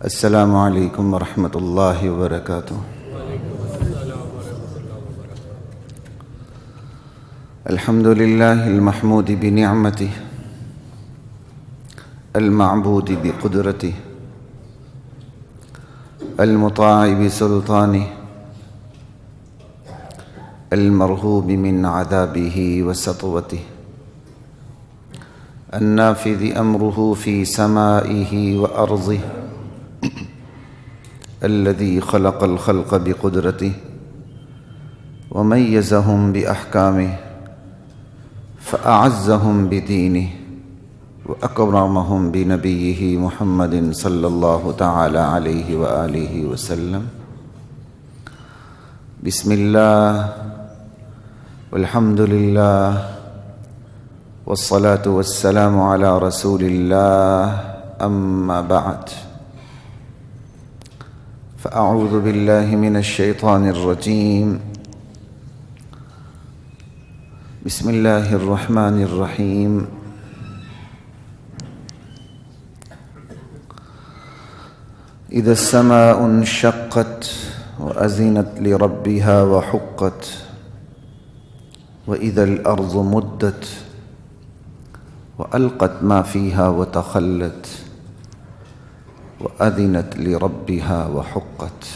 السلام علیکم ورحمۃ اللہ وبرکاتہ۔ الحمد للہ المحمود بنعمتہ المعبود بقدرتہ المطاع بسلطانہ المرہوب من عذابہ وسطوتہ النافذ امرہ فی سمائہ وارضہ الذي خلق الخلق بقدرته وميزهم بأحكامه فأعزهم بدينه وأكرمهم بنبيه محمد صلى الله تعالى عليه وآله وسلم. بسم الله والحمد لله والصلاة والسلام على رسول الله أما بعد فأعوذ بالله من الشيطان الرجيم. بسم الله الرحمن الرحيم. إذا السماء انشقت وأذنت لربها وحقت وإذا الأرض مدت وألقت ما فيها وتخلت وأذنت لربها وحقت.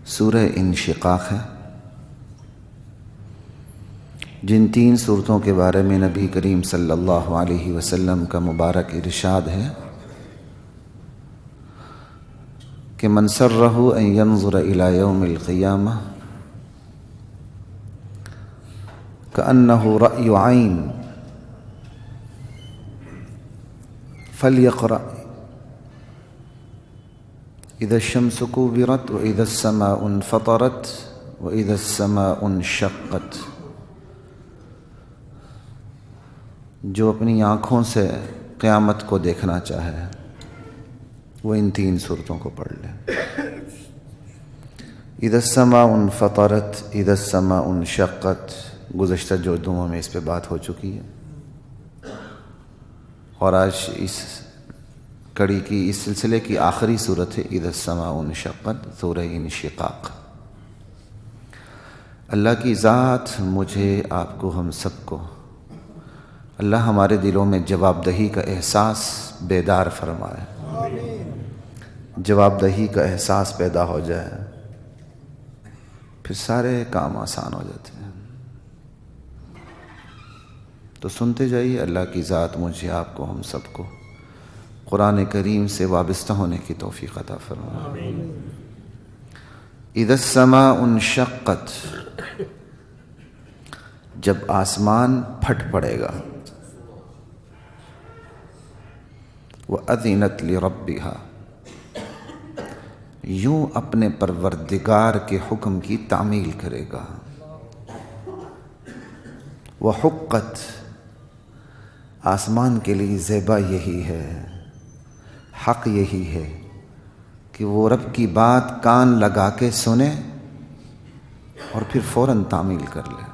سورہ انشقاق ہے. جن 3 صورتوں کے بارے میں نبی کریم صلی اللہ علیہ وسلم کا مبارک ارشاد ہے کہ من سرہ ان ينظر الى یوم القیامہ کأنہ رأی عین فلیقرأ اذا الشمس كورت واذا السماء انفطرت واذا السماء انشقت. جو اپنی آنکھوں سے قیامت کو دیکھنا چاہے وہ ان 3 صورتوں کو پڑھ لے. اذا السماء انفطرت، اذا السماء انشقت گزشتہ جمعوں میں اس پہ بات ہو چکی ہے، اور آج اس کڑی کی اس سلسلے کی آخری صورت ہے اذا السماء انشقت، سورہ انشقاق. اللہ کی ذات مجھے، آپ کو، ہم سب کو اللہ ہمارے دلوں میں جواب دہی کا احساس بیدار فرمائے. جواب دہی کا احساس پیدا ہو جائے پھر سارے کام آسان ہو جاتے ہیں. تو سنتے جائیے. اللہ کی ذات مجھے، آپ کو، ہم سب کو قرآن کریم سے وابستہ ہونے کی توفیق عطا فرمائے. اذا السماء انشقت، جب آسمان پھٹ پڑے گا. وَأَذِنَتْ لِرَبِّهَا، یوں اپنے پروردگار کے حکم کی تعمیل کرے گا. وَحُقَّتْ، آسمان کے لیے زیبا یہی ہے، حق یہی ہے کہ وہ رب کی بات کان لگا کے سنے اور پھر فوراً تعمیل کر لے.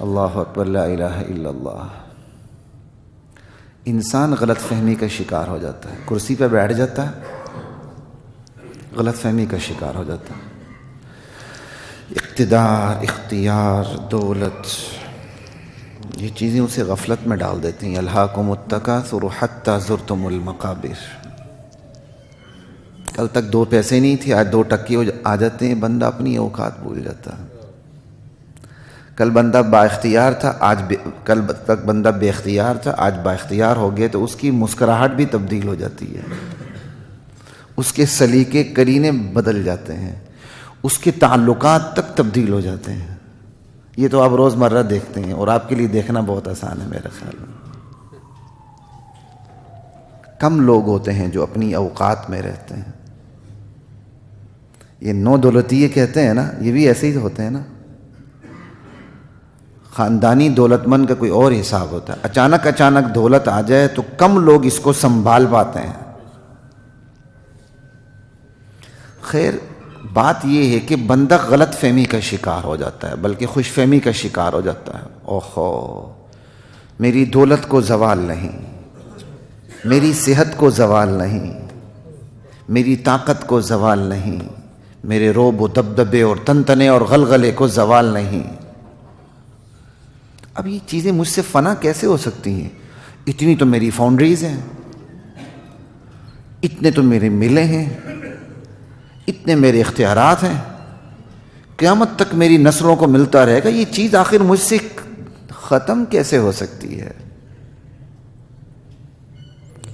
اللہ اکبر، لا الہ الا اللہ. انسان غلط فہمی کا شکار ہو جاتا ہے. کرسی پہ بیٹھ جاتا ہے، غلط فہمی کا شکار ہو جاتا ہے. اقتدار، اختیار، دولت، یہ چیزیں اسے غفلت میں ڈال دیتی ہیں. الہاکم التکاثر حتی زرتم المقابر. کل تک 2 پیسے نہیں تھے، آج 2 ٹکے آ جاتے ہیں. بندہ اپنی اوقات بھول جاتا ہے. کل بندہ با اختیار تھا، کل تک بندہ بے اختیار تھا، آج با اختیار ہو گیا تو اس کی مسکراہٹ بھی تبدیل ہو جاتی ہے. اس کے سلیقے قرینے بدل جاتے ہیں، اس کے تعلقات تک تبدیل ہو جاتے ہیں. یہ تو آپ روزمرہ دیکھتے ہیں اور آپ کے لیے دیکھنا بہت آسان ہے میرے خیال میں. کم لوگ ہوتے ہیں جو اپنی اوقات میں رہتے ہیں. یہ 9 دولتیے کہتے ہیں نا، یہ بھی ایسے ہی ہوتے ہیں نا. خاندانی دولت مند کا کوئی اور حساب ہوتا ہے. اچانک دولت آ جائے تو کم لوگ اس کو سنبھال پاتے ہیں. خیر، بات یہ ہے کہ بندہ غلط فہمی کا شکار ہو جاتا ہے، بلکہ خوش فہمی کا شکار ہو جاتا ہے. اوہو، میری دولت کو زوال نہیں، میری صحت کو زوال نہیں، میری طاقت کو زوال نہیں، میرے روب و دبدبے اور تنتنے اور غلغلے کو زوال نہیں. اب یہ چیزیں مجھ سے فنا کیسے ہو سکتی ہیں؟ اتنی تو میری فاؤنڈریز ہیں، اتنے تو میرے ملے ہیں، اتنے میرے اختیارات ہیں، قیامت تک میری نسلوں کو ملتا رہے گا. یہ چیز آخر مجھ سے ختم کیسے ہو سکتی ہے؟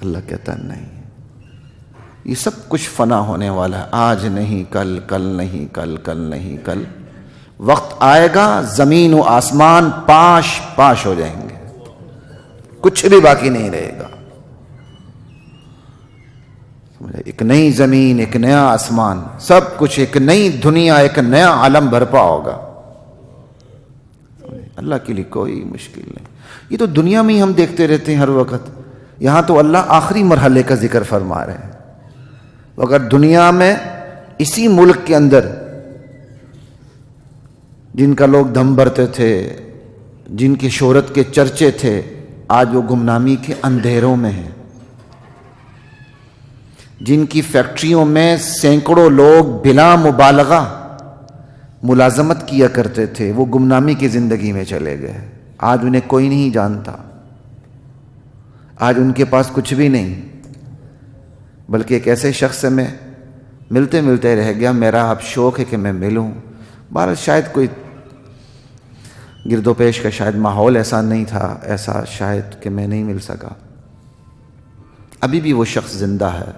اللہ کہتا ہے نہیں، یہ سب کچھ فنا ہونے والا ہے. آج نہیں کل، کل نہیں کل، کل نہیں کل. وقت آئے گا زمین و آسمان پاش پاش ہو جائیں گے، کچھ بھی باقی نہیں رہے گا. ایک نئی زمین، ایک نیا آسمان، سب کچھ، ایک نئی دنیا، ایک نیا عالم برپا ہوگا. اللہ کے لیے کوئی مشکل نہیں. یہ تو دنیا میں ہی ہم دیکھتے رہتے ہیں ہر وقت. یہاں تو اللہ آخری مرحلے کا ذکر فرما رہے ہیں. اگر دنیا میں اسی ملک کے اندر جن کا لوگ دم بھرتے تھے، جن کی شہرت کے چرچے تھے، آج وہ گمنامی کے اندھیروں میں ہیں. جن کی فیکٹریوں میں سینکڑوں لوگ بلا مبالغہ ملازمت کیا کرتے تھے، وہ گمنامی کی زندگی میں چلے گئے. آج انہیں کوئی نہیں جانتا، آج ان کے پاس کچھ بھی نہیں، بلکہ ایک ایسے شخص سے میں ملتے ملتے رہ گیا. میرا اب شوق ہے کہ میں ملوں. بہرحال شاید کوئی گرد و پیش کا شاید ماحول ایسا نہیں تھا، ایسا شاید کہ میں نہیں مل سکا. ابھی بھی وہ شخص زندہ ہے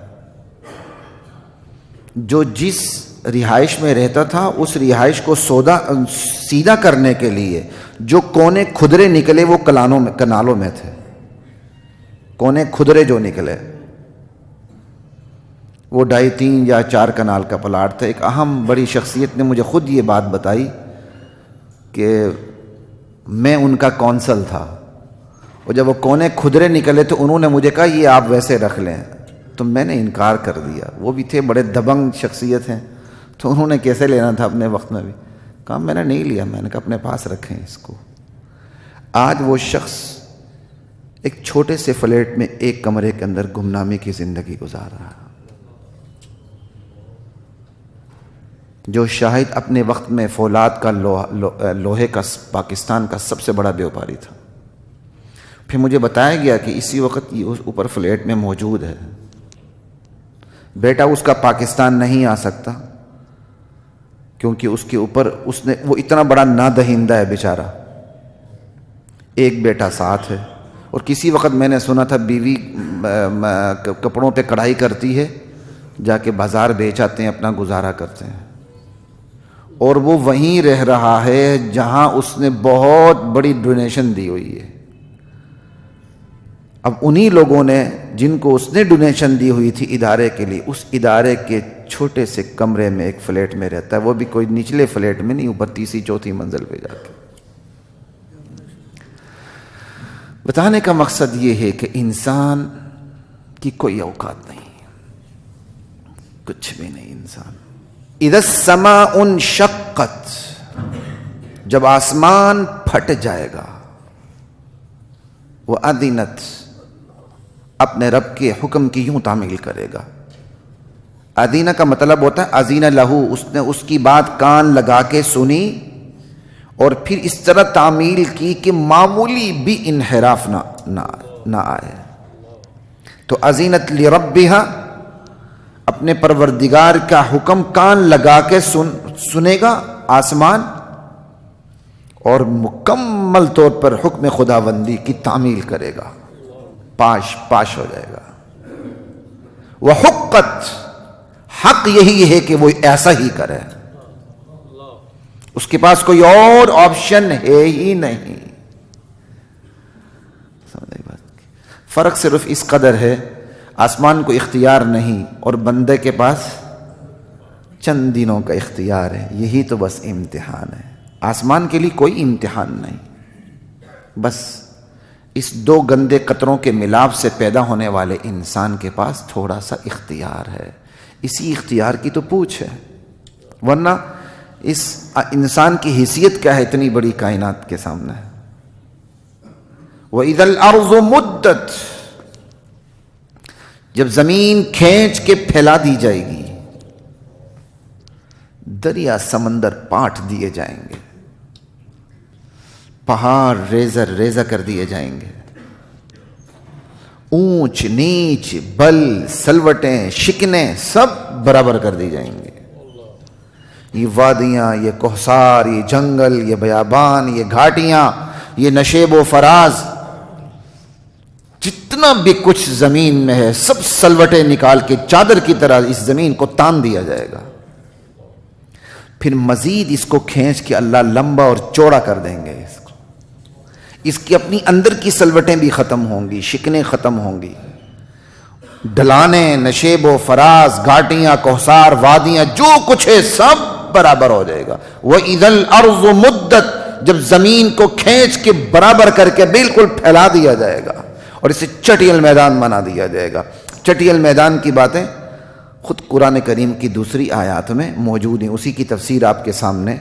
جو جس رہائش میں رہتا تھا، اس رہائش کو سیدھا کرنے کے لیے جو کونے کھدرے نکلے وہ کنالوں میں تھے. کونے کھدرے جو نکلے وہ 2.5 3 یا 4 کنال کا پلاٹ تھا. ایک اہم بڑی شخصیت نے مجھے خود یہ بات بتائی کہ میں ان کا کونسل تھا، اور جب وہ کونے کھدرے نکلے تو انہوں نے مجھے کہا یہ آپ ویسے رکھ لیں. تو میں نے انکار کر دیا. وہ بھی تھے بڑے دبنگ شخصیت ہیں، تو انہوں نے کیسے لینا تھا اپنے وقت میں بھی. کہا میں نے نہیں لیا، میں نے کہا اپنے پاس رکھیں اس کو. آج وہ شخص ایک چھوٹے سے فلیٹ میں ایک کمرے کے اندر گمنامی کی زندگی گزار رہا ہے. جو شاہد اپنے وقت میں فولاد کا لوہے کا پاکستان کا سب سے بڑا بیوپاری تھا. پھر مجھے بتایا گیا کہ اسی وقت یہ اوپر فلیٹ میں موجود ہے. بیٹا اس کا پاکستان نہیں آ سکتا کیونکہ اس کے اوپر وہ اتنا بڑا نادہندہ ہے بیچارہ. ایک بیٹا ساتھ ہے، اور کسی وقت میں نے سنا تھا بیوی کپڑوں پہ کڑھائی کرتی ہے، جا کے بازار بیچ آتے ہیں، اپنا گزارا کرتے ہیں. اور وہ وہیں رہ رہا ہے جہاں اس نے بہت بڑی ڈونیشن دی ہوئی ہے. اب انہی لوگوں نے جن کو اس نے ڈونیشن دی ہوئی تھی ادارے کے لیے، اس ادارے کے چھوٹے سے کمرے میں ایک فلیٹ میں رہتا ہے. وہ بھی کوئی نچلے فلیٹ میں نہیں، اوپر 3 4 منزل پہ جا کے. بتانے کا مقصد یہ ہے کہ انسان کی کوئی اوقات نہیں، کچھ بھی نہیں. انسان اذا السماء انشقت، جب آسمان پھٹ جائے گا، وہ اذنت، اپنے رب کے حکم کی یوں تعمیل کرے گا. اذینہ کا مطلب ہوتا ہے اذین لہو، اس نے اس کی بات کان لگا کے سنی اور پھر اس طرح تعمیل کی کہ معمولی بھی انحراف نہ آئے. تو اذینت لربہا، اپنے پروردگار کا حکم کان لگا کے سنے گا آسمان، اور مکمل طور پر حکم خداوندی کی تعمیل کرے گا، پاش پاش ہو جائے گا. وحقت، حق یہی ہے کہ وہ ایسا ہی کرے، اس کے پاس کوئی اور آپشن ہے ہی نہیں. فرق صرف اس قدر ہے، آسمان کو اختیار نہیں اور بندے کے پاس چند دنوں کا اختیار ہے. یہی تو بس امتحان ہے. آسمان کے لیے کوئی امتحان نہیں، بس اس 2 گندے قطروں کے ملاپ سے پیدا ہونے والے انسان کے پاس تھوڑا سا اختیار ہے. اسی اختیار کی تو پوچھ ہے. ورنہ اس انسان کی حیثیت کیا ہے اتنی بڑی کائنات کے سامنے؟ وَإِذَا الْأَرْضُ مُدَّتْ، جب زمین کھینچ کے پھیلا دی جائے گی، دریا سمندر پاٹ دیے جائیں گے، پہاڑ ریزہ ریزہ کر دیے جائیں گے، اونچ نیچ بل سلوٹیں شکنیں سب برابر کر دی جائیں گے۔ یہ وادیاں، یہ کوہسار، یہ جنگل، یہ بیابان، یہ گھاٹیاں، یہ نشیب و فراز، جتنا بھی کچھ زمین میں ہے سب سلوٹیں نکال کے چادر کی طرح اس زمین کو تان دیا جائے گا۔ پھر مزید اس کو کھینچ کے اللہ لمبا اور چوڑا کر دیں گے، اس کی اپنی اندر کی سلوٹیں بھی ختم ہوں گی، شکنیں ختم ہوں گی، ڈلانے، نشیب و فراز، گھاٹیاں، کوہسار، وادیاں، جو کچھ ہے سب برابر ہو جائے گا۔ وَإِذَا الْأَرْضُ مُدَّتْ، جب زمین کو کھینچ کے برابر کر کے بالکل پھیلا دیا جائے گا اور اسے چٹیل میدان بنا دیا جائے گا۔ چٹیل میدان کی باتیں خود قرآن کریم کی دوسری آیات میں موجود ہیں، اسی کی تفسیر آپ کے سامنے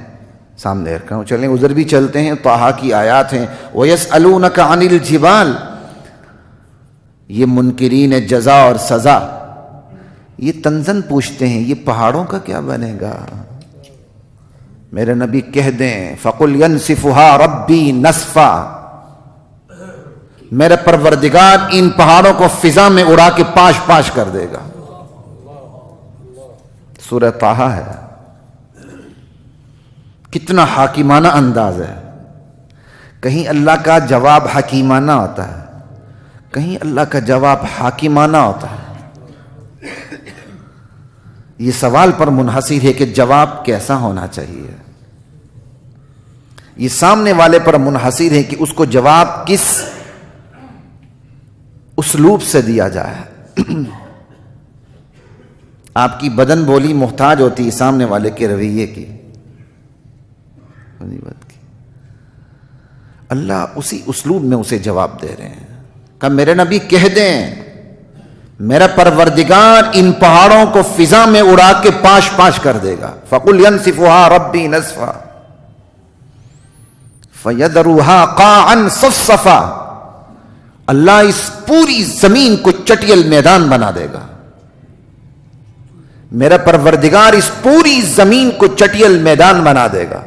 رکھا ہوں۔ چلیں ادھر بھی چلتے ہیں، طٰہٰ کی آیات ہیں۔ وَيَسْأَلُونَكَ عَنِ الْجِبَالِ، یہ منکرین جزا اور سزا یہ تنزن پوچھتے ہیں یہ پہاڑوں کا کیا بنے گا؟ میرے نبی کہہ دیں فَقُلْ يَنْسِفُهَا رَبِّي نَسْفًا، میرے پروردگار ان پہاڑوں کو فضا میں اڑا کے پاش پاش کر دے گا۔ سورہ طٰہٰ ہے، کتنا حاکمانہ انداز ہے۔ کہیں اللہ کا جواب حکیمانہ ہوتا ہے، کہیں اللہ کا جواب حاکمانہ ہوتا ہے۔ یہ سوال پر منحصر ہے کہ جواب کیسا ہونا چاہیے، یہ سامنے والے پر منحصر ہے کہ اس کو جواب کس اسلوب سے دیا جائے۔ آپ کی بدن بولی محتاج ہوتی ہے سامنے والے کے رویے کی۔ اللہ اسی اسلوب میں اسے جواب دے رہے ہیں کہ میرے نبی کہہ دیں میرا پروردگار ان پہاڑوں کو فضا میں اڑا کے پاش پاش کر دے گا۔ فَقُلْ يَنْسِفُهَا رَبِّي نَسْفًا فَيَذَرُهَا قَاعًا صَفْصَفًا، اللہ اس پوری زمین کو چٹیل میدان بنا دے گا۔ میرا پروردگار اس پوری زمین کو چٹیل میدان بنا دے گا۔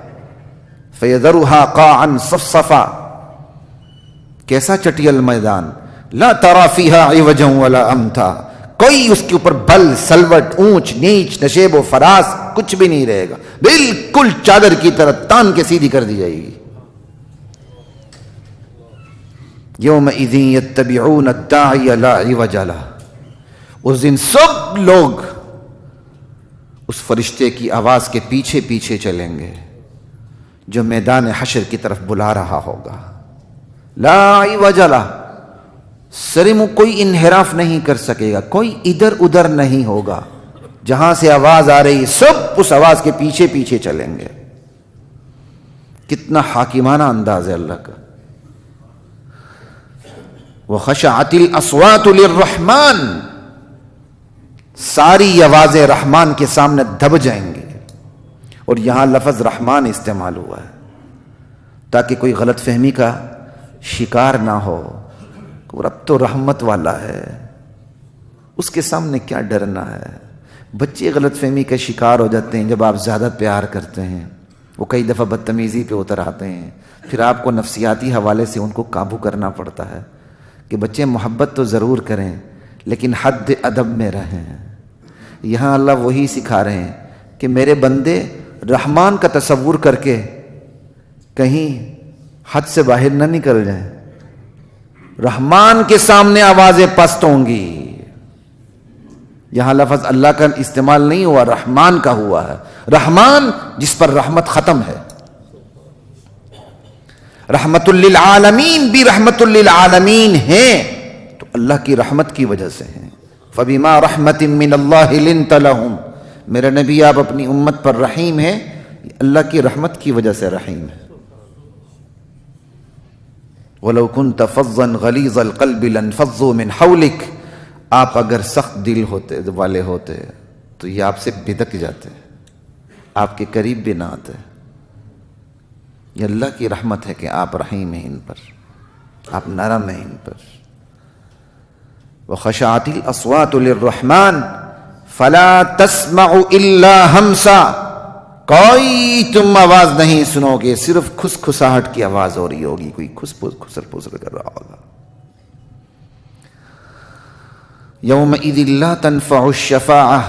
فَيَذَرُهَا قَاعًا صَفْصَفًا، کیسا چٹیل میدان؟ لا ترى فيها عوجا ولا امتا، کوئی اس کے اوپر بل سلوٹ اونچ نیچ نشیب و فراز کچھ بھی نہیں رہے گا، بالکل چادر کی طرح تان کے سیدھی کر دی جائے گی۔ یومئذ یتبعون الداعی لا عوج لہ، اس دن سب لوگ اس فرشتے کی آواز کے پیچھے پیچھے چلیں گے جو میدان حشر کی طرف بلا رہا ہوگا۔ لا عوج لہ، سرے منہ کوئی انحراف نہیں کر سکے گا، کوئی ادھر ادھر نہیں ہوگا، جہاں سے آواز آ رہی سب اس آواز کے پیچھے پیچھے چلیں گے۔ کتنا حاکمانہ انداز ہے اللہ کا۔ وَخَشَعَتِ الْأَصْوَاتُ لِلرَّحْمَنِ، ساری آوازیں رحمان کے سامنے دب جائیں گی، اور یہاں لفظ رحمان استعمال ہوا ہے تاکہ کوئی غلط فہمی کا شکار نہ ہو۔ رب تو رحمت والا ہے، اس کے سامنے کیا ڈرنا ہے۔ بچے غلط فہمی کا شکار ہو جاتے ہیں جب آپ زیادہ پیار کرتے ہیں، وہ کئی دفعہ بدتمیزی پہ اتر آتے ہیں، پھر آپ کو نفسیاتی حوالے سے ان کو قابو کرنا پڑتا ہے کہ بچے محبت تو ضرور کریں لیکن حد ادب میں رہیں۔ یہاں اللہ وہی سکھا رہے ہیں کہ میرے بندے رحمان کا تصور کر کے کہیں حد سے باہر نہ نکل جائیں۔ رحمان کے سامنے آوازیں پست ہوں گی۔ یہاں لفظ اللہ کا استعمال نہیں ہوا، رحمان کا ہوا ہے۔ رحمان جس پر رحمت ختم ہے، رحمت للعالمین بھی رحمت للعالمین ہیں تو اللہ کی رحمت کی وجہ سے ہیں۔ فَبِمَا رَحْمَةٍ مِّنَ اللَّهِ لِنْتَ لَهُمْ، میرے نبی آپ اپنی امت پر رحیم ہیں، اللہ کی رحمت کی وجہ سے رحیم ہے۔ وَلَوْ كُنْتَ فَظًّا غَلِيظَ الْقَلْبِ لَانفَضُّوا مِنْ حَوْلِكَ، آپ اگر سخت دل والے ہوتے تو یہ آپ سے بھدک جاتے، آپ کے قریب بھی نہ آتے. یہ اللہ کی رحمت ہے کہ آپ رحیم ہیں ان پر، آپ نرم ہیں ان پر. وَخَشَعَتِ الْأَصْوَاتُ لِلرَّحْمَنِ فَلَا تَسْمَعُ إِلَّا ہمسا. کوئی تم آواز نہیں سنو گے، صرف کھسکھساہٹ کی آواز ہو رہی ہوگی، کوئی خسر پسر کر رہا ہوگا. یومئذ لا تنفع الشفاعہ،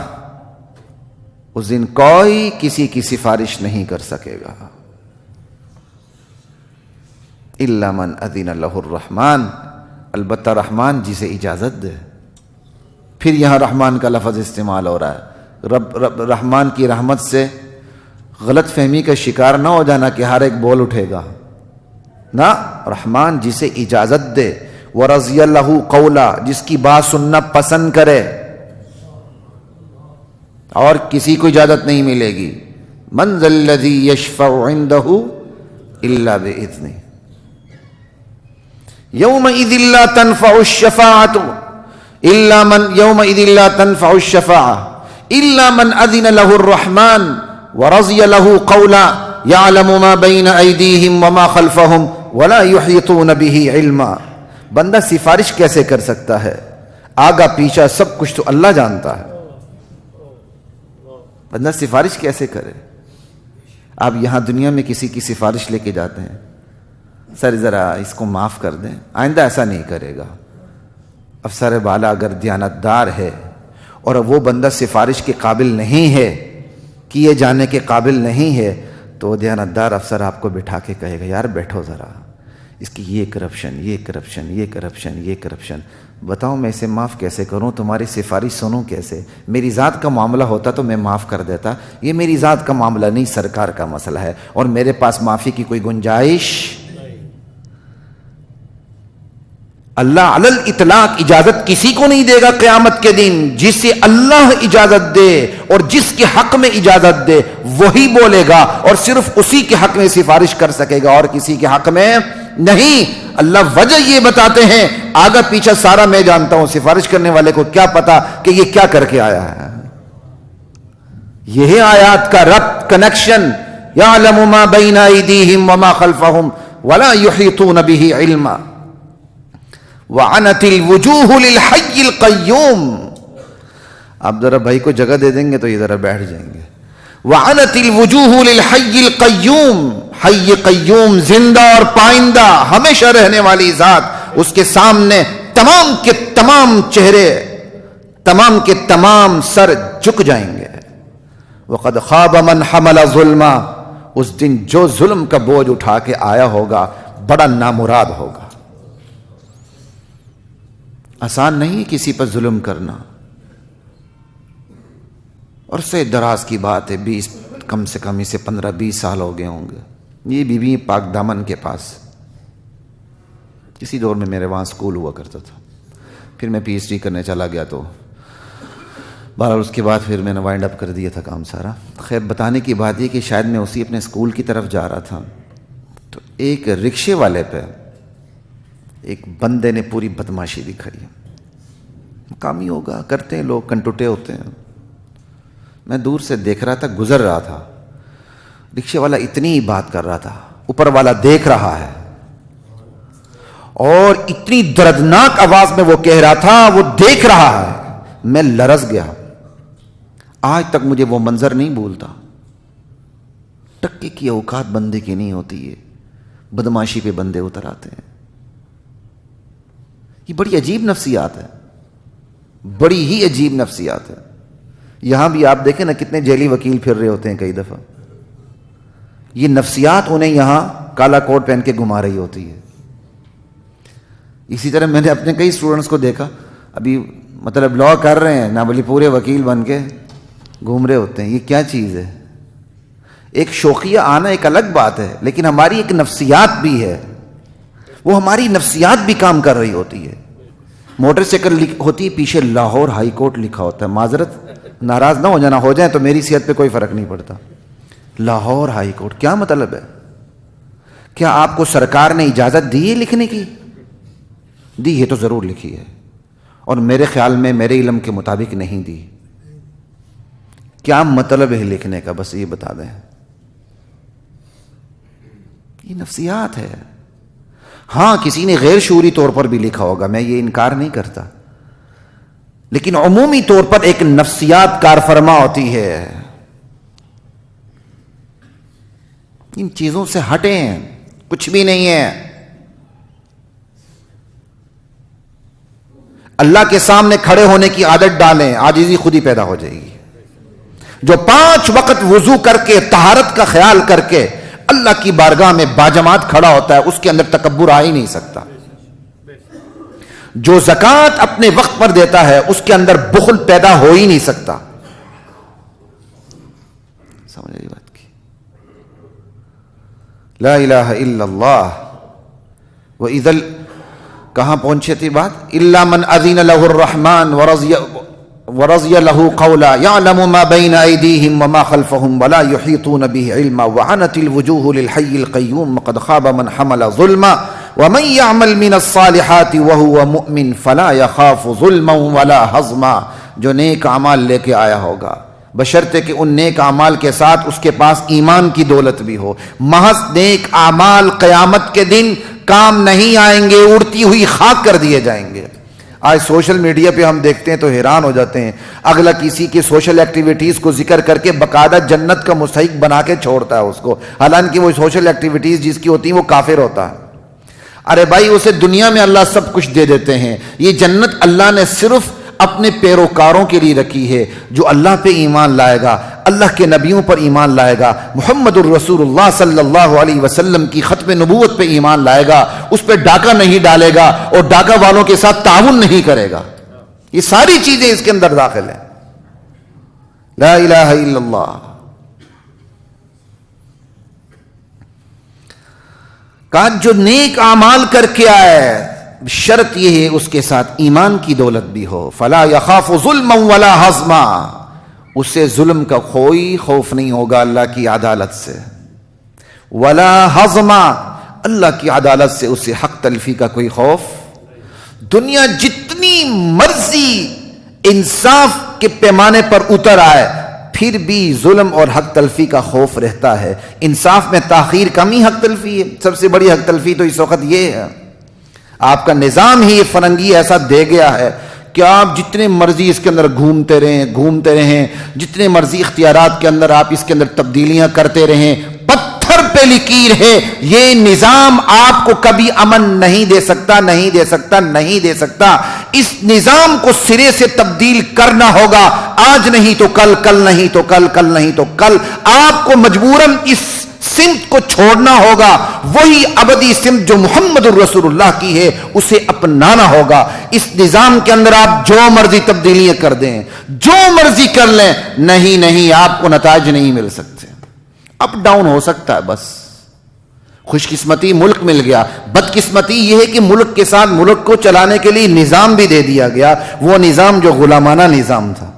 اس دن کوئی کسی کی سفارش نہیں کر سکے گا. الا من اذن لہ الرحمن، البتہ رحمان جسے اجازت دے. پھر یہاں رحمان کا لفظ استعمال ہو رہا ہے. رحمان کی رحمت سے غلط فہمی کا شکار نہ ہو جانا کہ ہر ایک بول اٹھے گا. نہ، رحمان جسے اجازت دے. وَرَضِيَ لَهُ قَوْلًا، جس کی بات سننا پسند کرے، اور کسی کو اجازت نہیں ملے گی. مَنْ ذَا الَّذِي يَشْفَعُ عِنْدَهُ إِلَّا بِإِذْنِهِ. يَوْمَئِذٍ لَا تَنْفَعُ الشَّفَاعَةُ إِلَّا مَنْ أَذِنَ لَهُ الرَّحْمَنُ وَرَضِيَ لَهُ قَوْلًا يَعْلَمُ مَا بَيْنَ أَيْدِيهِمْ وَمَا خَلْفَهُمْ وَلَا يُحِيطُونَ بِهِ عِلْمًا. بندہ سفارش کیسے کر سکتا ہے؟ آگا پیچھا سب کچھ تو اللہ جانتا ہے. بندہ سفارش کیسے کرے؟ آپ یہاں دنیا میں کسی کی سفارش لے کے جاتے ہیں، سر ذرا اس کو معاف کر دیں، آئندہ ایسا نہیں کرے گا. افسر بالا اگر دیانتدار ہے اور وہ بندہ سفارش کے قابل نہیں ہے، کیے جانے کے قابل نہیں ہے، تو دیانتدار افسر آپ کو بٹھا کے کہے گا یار بیٹھو ذرا، اس کی یہ کرپشن، یہ کرپشن، یہ کرپشن، یہ کرپشن، بتاؤ میں اسے معاف کیسے کروں، تمہاری سفارش سنوں کیسے؟ میری ذات کا معاملہ ہوتا تو میں معاف کر دیتا، یہ میری ذات کا معاملہ نہیں، سرکار کا مسئلہ ہے، اور میرے پاس معافی کی کوئی گنجائش. اللہ علی الاطلاق اجازت کسی کو نہیں دے گا قیامت کے دن. جسے اللہ اجازت دے اور جس کے حق میں اجازت دے وہی بولے گا، اور صرف اسی کے حق میں سفارش کر سکے گا اور کسی کے حق میں نہیں. اللہ وجہ یہ بتاتے ہیں، آگا پیچھا سارا میں جانتا ہوں، سفارش کرنے والے کو کیا پتا کہ یہ کیا کر کے آیا ہے. یہ آیات کا ربط، کنیکشن. یعلم ما بین ایدیہم وما خلفہم ولا یحیطون بہ علما. وعنت الوجوہ للحی القیوم. آپ ذرا بھائی کو جگہ دے دیں گے تو یہ ذرا بیٹھ جائیں گے. وعنت الوجوہ للحی القیوم، حی قیوم زندہ اور پائندہ ہمیشہ رہنے والی ذات، اس کے سامنے تمام کے تمام چہرے، تمام کے تمام سر جھک جائیں گے. وقد خاب من حمل ظلما، اس دن جو ظلم کا بوجھ اٹھا کے آیا ہوگا بڑا نامراد ہوگا. آسان نہیں کسی پر ظلم کرنا، اور سے دراز کی بات ہے، کم سے کم اسے 15-20 سال ہو گئے ہوں گے. یہ بی بی پاک دامن کے پاس کسی دور میں میرے وہاں سکول ہوا کرتا تھا. پھر میں پی ایچ ڈی کرنے چلا گیا، تو بہرحال اس کے بعد پھر میں نے وائنڈ اپ کر دیا تھا کام سارا. خیر بتانے کی بات یہ کہ شاید میں اسی اپنے سکول کی طرف جا رہا تھا، تو ایک رکشے والے پہ ایک بندے نے پوری بدماشی دکھائی. مقامی ہوگا، کرتے ہیں لوگ، کنٹوٹے ہوتے ہیں. میں دور سے دیکھ رہا تھا، گزر رہا تھا، رکشے والا اتنی بات کر رہا تھا، اوپر والا دیکھ رہا ہے، اور اتنی دردناک آواز میں وہ کہہ رہا تھا، وہ دیکھ رہا ہے. میں لرز گیا. آج تک مجھے وہ منظر نہیں بھولتا. ٹکے کی اوقات بندے کی نہیں ہوتی ہے، بدماشی پہ بندے اتر آتے ہیں. یہ بڑی عجیب نفسیات ہے، بڑی ہی عجیب نفسیات ہے. یہاں بھی آپ دیکھیں نا کتنے جیلی وکیل پھر رہے ہوتے ہیں کئی دفعہ. یہ نفسیات انہیں یہاں کالا کوٹ پہن کے گھما رہی ہوتی ہے. اسی طرح میں نے اپنے کئی اسٹوڈنٹس کو دیکھا، ابھی مطلب لا کر رہے ہیں نہ، بلی پورے وکیل بن کے گھوم رہے ہوتے ہیں. یہ کیا چیز ہے؟ ایک شوقیہ آنا ایک الگ بات ہے، لیکن ہماری ایک نفسیات بھی ہے، وہ ہماری نفسیات بھی کام کر رہی ہوتی ہے. موٹر سائیکل ہوتی ہے، پیچھے لاہور ہائی کورٹ لکھا ہوتا ہے. معذرت، ناراض نہ ہو جانا، ہو جائیں تو میری صحت پہ کوئی فرق نہیں پڑتا. لاہور ہائی کورٹ کیا مطلب ہے؟ کیا آپ کو سرکار نے اجازت دی ہے لکھنے کی؟ دی ہے تو ضرور لکھی ہے، اور میرے خیال میں میرے علم کے مطابق نہیں دی. کیا مطلب ہے لکھنے کا؟ بس یہ بتا دیں. یہ نفسیات ہے. ہاں کسی نے غیر شعوری طور پر بھی لکھا ہوگا، میں یہ انکار نہیں کرتا، لیکن عمومی طور پر ایک نفسیات کار فرما ہوتی ہے. ان چیزوں سے ہٹیں، کچھ بھی نہیں ہے. اللہ کے سامنے کھڑے ہونے کی عادت ڈالیں، عاجزی خود ہی پیدا ہو جائے گی. جو 5 وقت وضو کر کے طہارت کا خیال کر کے اللہ کی بارگاہ میں باجماعت کھڑا ہوتا ہے، اس کے اندر تکبر آ ہی نہیں سکتا. جو زکوٰۃ اپنے وقت پر دیتا ہے، اس کے اندر بخل پیدا ہو ہی نہیں سکتا. سمجھ آئی بات کی؟ لا الہ الا اللہ. وَإِذَا کہاں پہنچے تھی بات؟ الا من اذن له الرحمن ورضی له قولا يعلم ما بين ايديهم وما خلفهم ولا يحيطون به علما وعنت الوجوه للحي القيوم وقد خاب من حمل ظلما ومن يعمل من الصالحات وهو مؤمن فلا يخاف ظلما ولا هضما. جو نیک اعمال لے کے آیا ہوگا، بشرطے کہ ان نیک اعمال کے ساتھ اس کے پاس ایمان کی دولت بھی ہو. محض نیک اعمال قیامت کے دن کام نہیں آئیں گے، اڑتی ہوئی خاک کر دیے جائیں گے. آج سوشل میڈیا پہ ہم دیکھتے ہیں تو حیران ہو جاتے ہیں، اگلا کسی کی سوشل ایکٹیویٹیز کو ذکر کر کے باقاعدہ جنت کا مستحق بنا کے چھوڑتا ہے اس کو، حالانکہ وہ سوشل ایکٹیویٹیز جس کی ہوتی ہیں وہ کافر ہوتا ہے. ارے بھائی، اسے دنیا میں اللہ سب کچھ دے دیتے ہیں. یہ جنت اللہ نے صرف اپنے پیروکاروں کے لیے رکھی ہے، جو اللہ پہ ایمان لائے گا، اللہ کے نبیوں پر ایمان لائے گا، محمد الرسول اللہ صلی اللہ علیہ وسلم کی ختم نبوت پہ ایمان لائے گا، اس پہ ڈاکہ نہیں ڈالے گا اور ڈاکہ والوں کے ساتھ تعاون نہیں کرے گا. یہ ساری چیزیں اس کے اندر داخل ہیں. لا الہ الا اللہ. کہا جو نیک اعمال کر کے آئے، شرط یہ ہے اس کے ساتھ ایمان کی دولت بھی ہو. فلا یخاف ظلما ولا ہضما. اسے ظلم کا کوئی خوف نہیں ہوگا اللہ کی عدالت سے. ولا ہضما، اللہ کی عدالت سے اسے حق تلفی کا کوئی خوف. دنیا جتنی مرضی انصاف کے پیمانے پر اتر آئے، پھر بھی ظلم اور حق تلفی کا خوف رہتا ہے. انصاف میں تاخیر کم ہی حق تلفی ہے. سب سے بڑی حق تلفی تو اس وقت یہ ہے، آپ کا نظام ہی فرنگی ایسا دے گیا ہے کہ آپ جتنے مرضی اس کے اندر گھومتے رہیں، جتنے مرضی اختیارات کے اندر آپ اس کے اندر تبدیلیاں کرتے رہیں، پتھر پہ لکیر ہے. یہ نظام آپ کو کبھی امن نہیں دے سکتا. اس نظام کو سرے سے تبدیل کرنا ہوگا. آج نہیں تو کل، کل نہیں تو کل، کل نہیں تو کل. آپ کو مجبوراً اس سمت کو چھوڑنا ہوگا. وہی ابدی سمت جو محمد الرسول اللہ کی ہے، اسے اپنانا ہوگا. اس نظام کے اندر آپ جو مرضی تبدیلیاں کر دیں، جو مرضی کر لیں، نہیں آپ کو نتائج نہیں مل سکتے. اپ ڈاؤن ہو سکتا ہے بس. خوش قسمتی ملک مل گیا، بدقسمتی یہ ہے کہ ملک کے ساتھ ملک کو چلانے کے لیے نظام بھی دے دیا گیا، وہ نظام جو غلامانہ نظام تھا.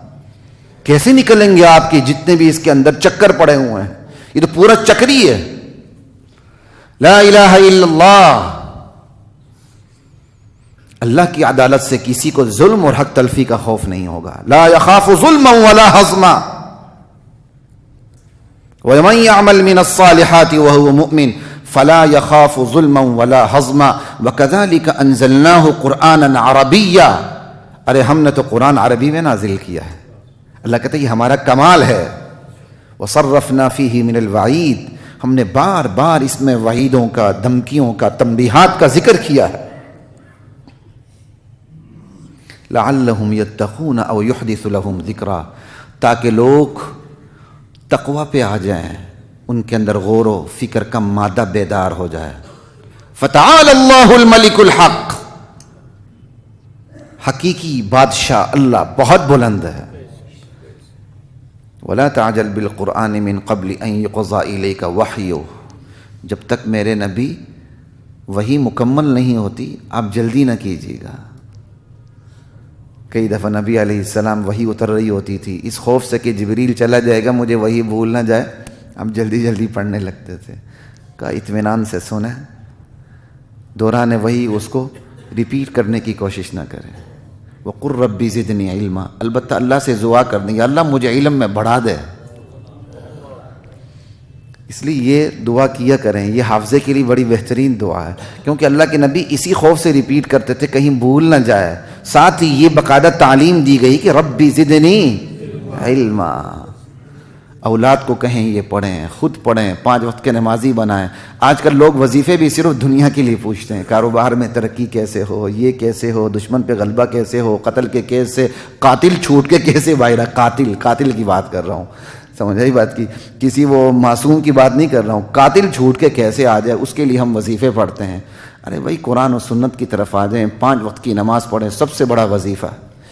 کیسے نکلیں گے آپ کے جتنے بھی اس کے اندر چکر پڑے ہوئے ہیں؟ یہ تو پورا چکری ہے. لا الہ الا اللہ. اللہ کی عدالت سے کسی کو ظلم اور حق تلفی کا خوف نہیں ہوگا. لا یخاف ظلما ولا ہضما ومن يعمل من الصالحات وهو مؤمن فلا يخاف ظلما ولا ہضما وكذلك انزلناه قرانا عربيا. ارے ہم نے تو قرآن عربی میں نازل کیا ہے. اللہ کہتا ہے یہ ہمارا کمال ہے. وصرفنا فيه من الوعید، ہم نے بار بار اس میں وعیدوں کا، دھمکیوں کا، تنبیہات کا ذکر کیا ہے. لعلهم يتقون او يحدث لهم ذکرا، تاکہ لوگ تقوی پہ آ جائیں، ان کے اندر غور و فکر کا مادہ بیدار ہو جائے. فتعال اللہ الملک الحق، حقیقی بادشاہ اللہ بہت بلند ہے. ولا تعجل بالقرآن من قبل ان يقضى الیک وحیہ، جب تک میرے نبی وحی مکمل نہیں ہوتی آپ جلدی نہ کیجیے گا. کئی دفعہ نبی علیہ السلام وحی اتر رہی ہوتی تھی، اس خوف سے کہ جبریل چلا جائے گا مجھے وحی بھول نہ جائے، آپ جلدی جلدی پڑھنے لگتے تھے. کہا اطمینان سے سنیں، دوران وحی اس کو ریپیٹ کرنے کی کوشش نہ کریں. وقل ربی زدنی علما، البتہ اللہ سے دعا کر دیں یا اللہ مجھے علم میں بڑھا دے. اس لیے یہ دعا کیا کریں، یہ حافظے کے لیے بڑی بہترین دعا ہے، کیونکہ اللہ کے نبی اسی خوف سے ریپیٹ کرتے تھے کہیں بھول نہ جائے. ساتھ ہی یہ باقاعدہ تعلیم دی گئی کہ ربی زدنی علما. اولاد کو کہیں یہ پڑھیں، خود پڑھیں، 5 وقت کے نمازی بنائیں. آج کل لوگ وظیفے بھی صرف دنیا کے لیے پوچھتے ہیں، کاروبار میں ترقی کیسے ہو، یہ کیسے ہو، دشمن پہ غلبہ کیسے ہو، قتل کے کیس سے قاتل چھوٹ کے کیسے باہر آئے. قاتل کی بات کر رہا ہوں، سمجھ آئی بات کی، کسی وہ معصوم کی بات نہیں کر رہا ہوں. قاتل چھوٹ کے کیسے آ جائے، اس کے لیے ہم وظیفے پڑھتے ہیں. ارے بھائی قرآن و سنت کی طرف آ جائیں، 5 وقت کی نماز پڑھیں، سب سے بڑا وظیفہ.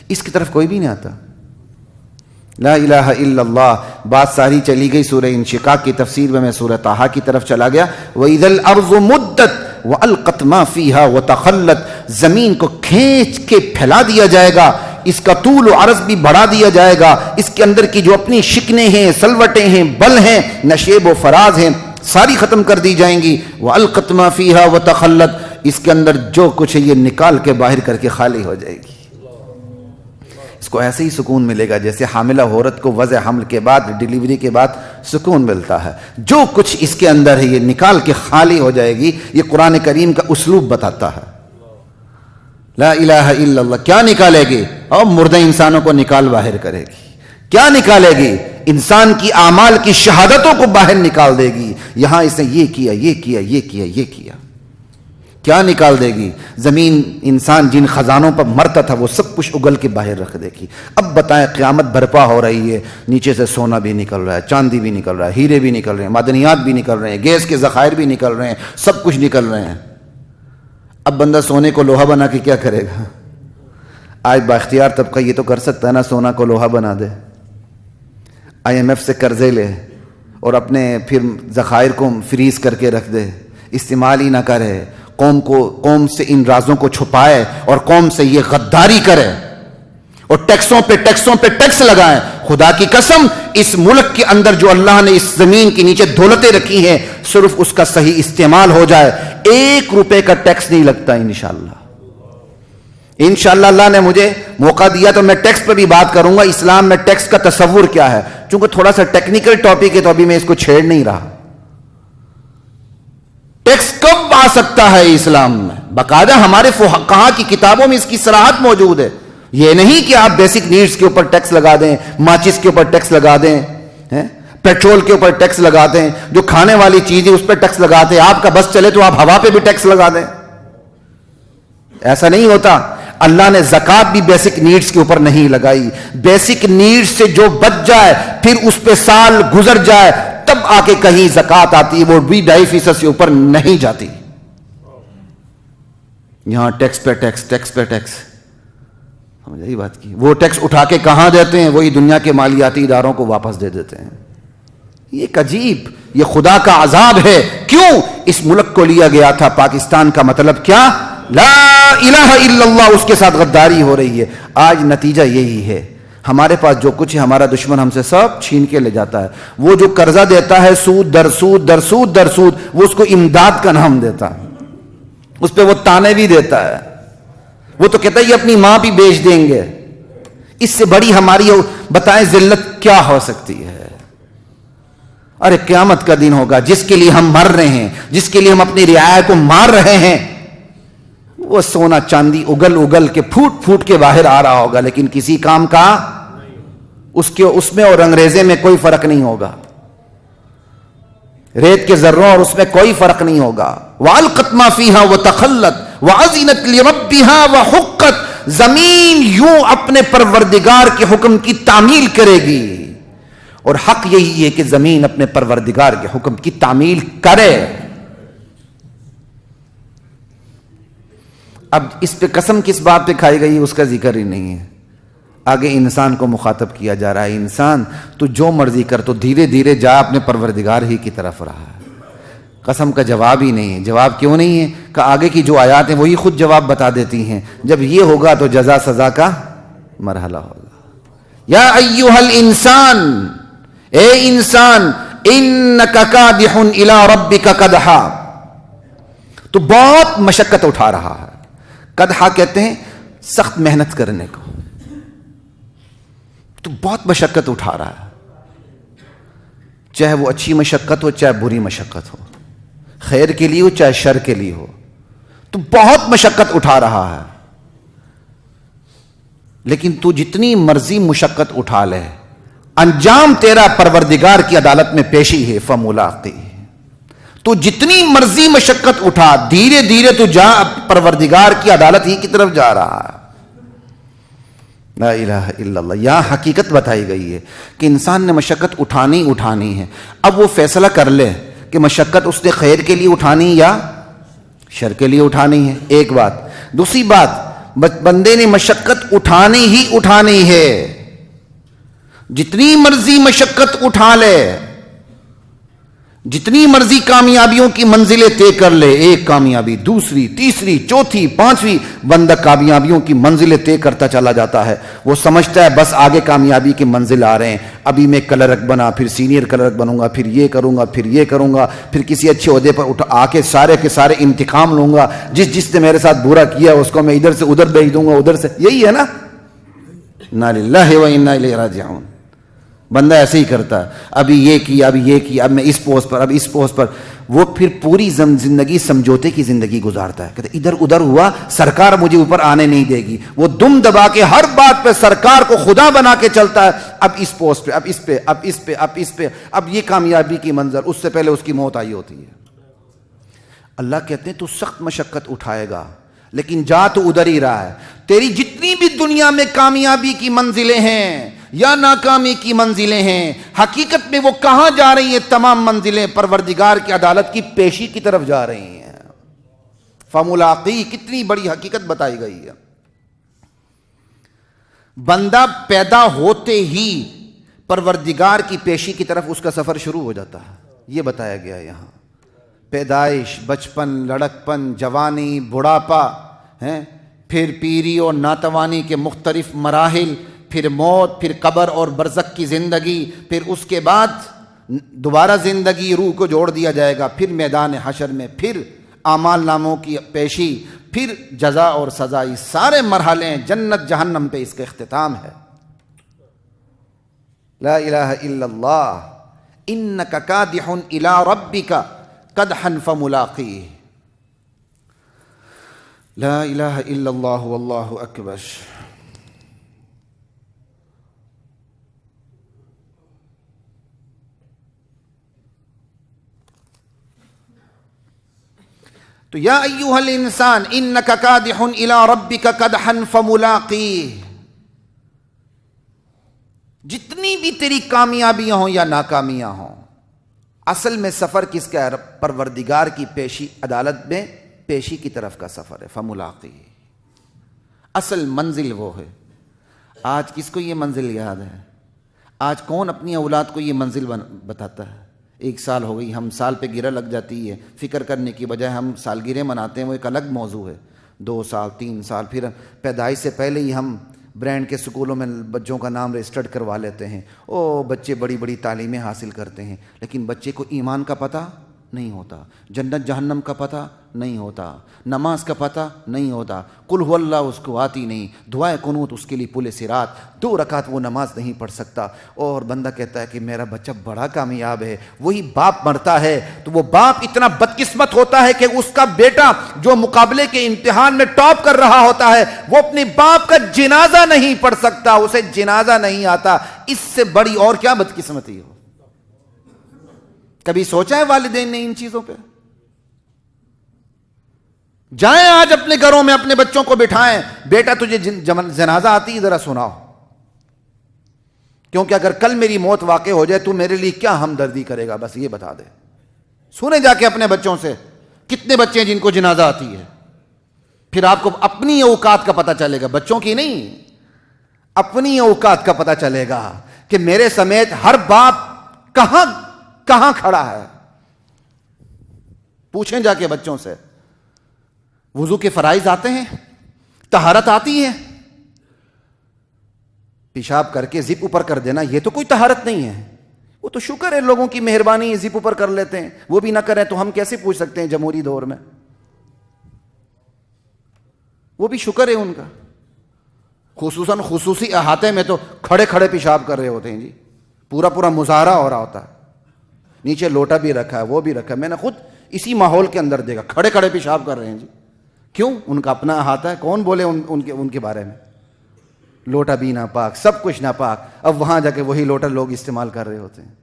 اس کی طرف کوئی بھی نہیں آتا. لا الہ الا اللہ. بات ساری چلی گئی سورہ انشقاق کی تفسیر میں سورہ طٰہٰ کی طرف چلا گیا. وَإِذَا الْأَرْضُ مُدَّتْ وَأَلْقَتْ مَا فِيهَا وَتَخَلَّتْ. زمین کو کھینچ کے پھیلا دیا جائے گا، اس کا طول و عرض بھی بڑھا دیا جائے گا، اس کے اندر کی جو اپنی شکنیں ہیں، سلوٹیں ہیں، بل ہیں، نشیب و فراز ہیں، ساری ختم کر دی جائیں گی. وَأَلْقَتْ مَا فِيهَا وَتَخَلَّتْ. اس کے اندر جو کچھ ہے یہ نکال کے باہر کر کے خالی ہو جائے گی. اس کو ایسے ہی سکون ملے گا جیسے حاملہ عورت کو وضع حمل کے بعد، ڈیلیوری کے بعد سکون ملتا ہے. جو کچھ اس کے اندر ہے یہ نکال کے خالی ہو جائے گی. یہ قرآن کریم کا اسلوب بتاتا ہے. لا الہ الا اللہ. کیا نکالے گی؟ اور مردہ انسانوں کو نکال باہر کرے گی. کیا نکالے گی؟ انسان کی اعمال کی شہادتوں کو باہر نکال دے گی. یہاں اس نے یہ کیا، یہ کیا، یہ کیا، یہ کیا. کیا نکال دے گی؟ زمین انسان جن خزانوں پر مرتا تھا وہ سب کچھ اگل کے باہر رکھ دے گی. اب بتائیں قیامت برپا ہو رہی ہے، نیچے سے سونا بھی نکل رہا ہے، چاندی بھی نکل رہا ہے، ہیرے بھی نکل رہے ہیں، معدنیات بھی نکل رہے ہیں، گیس کے ذخائر بھی نکل رہے ہیں، سب کچھ نکل رہے ہیں. اب بندہ سونے کو لوہا بنا کے کیا کرے گا؟ آج بااختیار طبقہ یہ تو کر سکتا ہے نا، سونا کو لوہا بنا دے، IMF سے قرضے لے اور اپنے پھر ذخائر کو فریز کر کے رکھ دے، استعمال ہی نہ کرے، قوم سے ان رازوں کو چھپائے اور قوم سے یہ غداری کرے اور ٹیکسوں پہ ٹیکس لگائیں. خدا کی قسم اس ملک کے اندر جو اللہ نے اس زمین کے نیچے دولتیں رکھی ہیں، صرف اس کا صحیح استعمال ہو جائے، 1 روپے کا ٹیکس نہیں لگتا. انشاءاللہ انشاءاللہ اللہ نے مجھے موقع دیا تو میں ٹیکس پر بھی بات کروں گا. اسلام میں ٹیکس کا تصور کیا ہے؟ چونکہ تھوڑا سا ٹیکنیکل ٹاپک ہے تو ابھی میں اس کو چھیڑ نہیں رہا. ٹیکس کب آ سکتا ہے اسلام میں؟ باقاعدہ ہمارے فقہاء کی کتابوں میں اس کی صراحت موجود ہے. یہ نہیں کہ آپ بیسک نیڈز کے اوپر ٹیکس لگا دیں، ماچس کے اوپر ٹیکس لگا دیں، پیٹرول کے اوپر ٹیکس لگا دیں، جو کھانے والی چیزیں اس پہ ٹیکس لگا دیں. آپ کا بس چلے تو آپ ہوا پہ بھی ٹیکس لگا دیں. ایسا نہیں ہوتا. اللہ نے زکوٰۃ بھی بیسک نیڈز کے اوپر نہیں لگائی. بیسک نیڈز سے جو بچ جائے پھر اس پہ سال گزر جائے تب آ کے کہیں زکوٰۃ آتی ہے، وہ بھی 2.5% سے اوپر نہیں جاتی. یہاں ٹیکس پہ ٹیکس سمجھ آئی بات کی. وہ ٹیکس اٹھا کے کہاں دیتے ہیں؟ وہی دنیا کے مالیاتی اداروں کو واپس دے دیتے ہیں. یہ ایک عجیب، یہ خدا کا عذاب ہے. کیوں اس ملک کو لیا گیا تھا؟ پاکستان کا مطلب کیا؟ لا الہ الا اللہ. اس کے ساتھ غداری ہو رہی ہے. آج نتیجہ یہی ہے. ہمارے پاس جو کچھ ہے ہمارا دشمن ہم سے سب چھین کے لے جاتا ہے. وہ جو قرضہ دیتا ہے سود در سود در سود در سود، وہ اس کو امداد کا نام دیتا ہے، اس پہ وہ تانے بھی دیتا ہے. وہ تو کہتا ہے یہ اپنی ماں بھی بیچ دیں گے. اس سے بڑی ہماری بتائیں ذلت کیا ہو سکتی ہے؟ ارے قیامت کا دن ہوگا جس کے لیے ہم مر رہے ہیں، جس کے لیے ہم اپنی رعایا کو مار رہے ہیں، وہ سونا چاندی اگل کے پھوٹ کے باہر آ رہا ہوگا، لیکن کسی کام کا اس میں اور انگریزے میں کوئی فرق نہیں ہوگا. ریت کے ذروں اور اس میں کوئی فرق نہیں ہوگا. وَأَلْقَتْ مَا فِيهَا وَتَخَلَّتْ وَأَذِنَتْ لِرَبِّهَا وَحُقَّتْ. زمین یوں اپنے پروردگار کے حکم کی تعمیل کرے گی، اور حق یہی ہے کہ زمین اپنے پروردگار کے حکم کی تعمیل کرے. اب اس پہ قسم کس بات پہ کھائی گئی اس کا ذکر ہی نہیں ہے. آگے انسان کو مخاطب کیا جا رہا ہے، انسان تو جو مرضی کر، تو دھیرے دھیرے جا اپنے پروردگار ہی کی طرف رہا ہے. قسم کا جواب ہی نہیں ہے. جواب کیوں نہیں ہے؟ کہ آگے کی جو آیات ہیں وہی خود جواب بتا دیتی ہیں. جب یہ ہوگا تو جزا سزا کا مرحلہ ہوگا. یا ایھا الانسان، اے انسان، انک کادح الی ربک کدحا. تو بہت مشقت اٹھا رہا ہے. کدحا کہتے ہیں سخت محنت کرنے کو. تو بہت مشقت اٹھا رہا ہے, چاہے وہ اچھی مشقت ہو چاہے بری مشقت ہو, خیر کے لیے ہو چاہے شر کے لیے ہو, تو بہت مشقت اٹھا رہا ہے. لیکن تو جتنی مرضی مشقت اٹھا لے, انجام تیرا پروردگار کی عدالت میں پیشی ہے. فملاقی, تو جتنی مرضی مشقت اٹھا, دھیرے دھیرے تو جا پروردگار کی عدالت ہی کی طرف جا رہا ہے. لا الہ الا اللہ. یہاں حقیقت بتائی گئی ہے کہ انسان نے مشقت اٹھانی ہے. اب وہ فیصلہ کر لے کہ مشقت اس نے خیر کے لیے اٹھانی یا شر کے لیے اٹھانی ہے. ایک بات. دوسری بات, بندے نے مشقت اٹھانی ہے. جتنی مرضی مشقت اٹھا لے, جتنی مرضی کامیابیوں کی منزلیں طے کر لے, ایک کامیابی, دوسری, تیسری, چوتھی, پانچویں, بندہ کامیابیوں کی منزلیں طے کرتا چلا جاتا ہے. وہ سمجھتا ہے بس آگے کامیابی کی منزل آ رہے ہیں, ابھی میں کلرک بنا, پھر سینئر کلرک بنوں گا, پھر یہ کروں گا, پھر یہ کروں گا, پھر کسی اچھے عہدے پر آ کے سارے کے سارے انتقام لوں گا, جس نے میرے ساتھ برا کیا اس کو میں ادھر سے ادھر بھیج دوں گا, ادھر سے. یہی ہے نا, انا للہ و انا الیہ راجعون. بندہ ایسے ہی کرتا ہے, ابھی یہ کیا, ابھی یہ کیا, اب میں اس پوسٹ پر, اب اس پوسٹ پر. وہ پھر پوری زندگی سمجھوتے کی زندگی گزارتا ہے. کہتے ادھر ادھر ہوا, سرکار مجھے اوپر آنے نہیں دے گی. وہ دم دبا کے ہر بات پہ سرکار کو خدا بنا کے چلتا ہے. اب اس پوسٹ پہ, اب اس پہ, اب اس پہ, اب اس پہ, اب یہ کامیابی کی منظر, اس سے پہلے اس کی موت آئی ہوتی ہے. اللہ کہتے ہیں تو سخت مشقت اٹھائے گا لیکن جا تو ادھر ہی رہا ہے. تیری جتنی بھی دنیا میں کامیابی کی منزلیں ہیں یا ناکامی کی منزلیں ہیں, حقیقت میں وہ کہاں جا رہی ہیں؟ تمام منزلیں پروردگار کی عدالت کی پیشی کی طرف جا رہی ہیں. فملاقی, کتنی بڑی حقیقت بتائی گئی ہے. بندہ پیدا ہوتے ہی پروردگار کی پیشی کی طرف اس کا سفر شروع ہو جاتا ہے. یہ بتایا گیا ہے یہاں. پیدائش, بچپن, لڑکپن, جوانی, بڑھاپا, پھر پیری اور ناتوانی کے مختلف مراحل, پھر موت, پھر قبر اور برزخ کی زندگی, پھر اس کے بعد دوبارہ زندگی, روح کو جوڑ دیا جائے گا, پھر میدان حشر میں, پھر اعمال ناموں کی پیشی, پھر جزا اور سزا. یہ سارے مرحلے جنت جہنم پہ اس کا اختتام ہے. لا الہ الا اللہ. انک کادح الی ربک قدحا فملاقیہ. لا الہ الا اللہ واللہ اکبر. تو یا ایھا الانسان انک کادح الی ربک قدحا فملاقیہ. جتنی بھی تیری کامیابیاں ہوں یا ناکامیاں ہوں, اصل میں سفر کس کا ہے؟ پروردگار کی پیشی, عدالت میں پیشی کی طرف کا سفر ہے. فملاقی, اصل منزل وہ ہے. آج کس کو یہ منزل یاد ہے؟ آج کون اپنی اولاد کو یہ منزل بتاتا ہے؟ 1 سال ہو گئی, ہم سال پہ گرہ لگ جاتی ہے, فکر کرنے کی بجائے ہم سالگرہ مناتے ہیں, وہ ایک الگ موضوع ہے. 2 سال 3 سال, پھر پیدائش سے پہلے ہی ہم برانڈ کے سکولوں میں بچوں کا نام رجسٹرڈ کروا لیتے ہیں. بچے بڑی بڑی تعلیمیں حاصل کرتے ہیں, لیکن بچے کو ایمان کا پتہ نہیں ہوتا, جنت جہنم کا پتہ نہیں ہوتا, نماز کا پتہ نہیں ہوتا, قل هو اللہ اس کو آتی نہیں, دعائے قنوت اس کے لیے پل صراط, 2 رکعت وہ نماز نہیں پڑھ سکتا. اور بندہ کہتا ہے کہ میرا بچہ بڑا کامیاب ہے. وہی باپ مرتا ہے تو وہ باپ اتنا بدقسمت ہوتا ہے کہ اس کا بیٹا جو مقابلے کے امتحان میں ٹاپ کر رہا ہوتا ہے, وہ اپنے باپ کا جنازہ نہیں پڑھ سکتا, اسے جنازہ نہیں آتا. اس سے بڑی اور کیا بدقسمتی ہو؟ کبھی سوچا ہے والدین نے ان چیزوں پہ؟ جائیں آج اپنے گھروں میں اپنے بچوں کو بٹھائیں, بیٹا تجھے جنازہ آتی ہے ذرا سناؤ, کیونکہ اگر کل میری موت واقع ہو جائے تو میرے لیے کیا ہمدردی کرے گا, بس یہ بتا دے. سنیں جا کے اپنے بچوں سے, کتنے بچے ہیں جن کو جنازہ آتی ہے. پھر آپ کو اپنی اوقات کا پتہ چلے گا, بچوں کی نہیں, اپنی اوقات کا پتہ چلے گا کہ میرے سمیت ہر باپ کہاں کھڑا ہے. پوچھیں جا کے بچوں سے. وضو کے فرائض آتے ہیں, طہارت آتی ہے, پیشاب کر کے زپ اوپر کر دینا یہ تو کوئی طہارت نہیں ہے, وہ تو شکر ہے لوگوں کی مہربانی, زپ اوپر کر لیتے ہیں. وہ بھی نہ کریں تو ہم کیسے پوچھ سکتے ہیں جمہوری دور میں؟ وہ بھی شکر ہے ان کا. خصوصاً خصوصی احاطے میں تو کھڑے کھڑے پیشاب کر رہے ہوتے ہیں جی، پورا پورا مظاہرہ ہو رہا ہوتا ہے، نیچے لوٹا بھی رکھا ہے، وہ بھی رکھا ہے، میں نے خود اسی ماحول کے اندر دیکھا، کھڑے کھڑے پیشاب کر رہے ہیں جی۔ کیوں؟ ان کا اپنا احاطہ ہے، کون بولے ان کے بارے میں؟ لوٹا بھی ناپاک، سب کچھ ناپاک، اب وہاں جا کے وہی لوٹا لوگ استعمال کر رہے ہوتے ہیں۔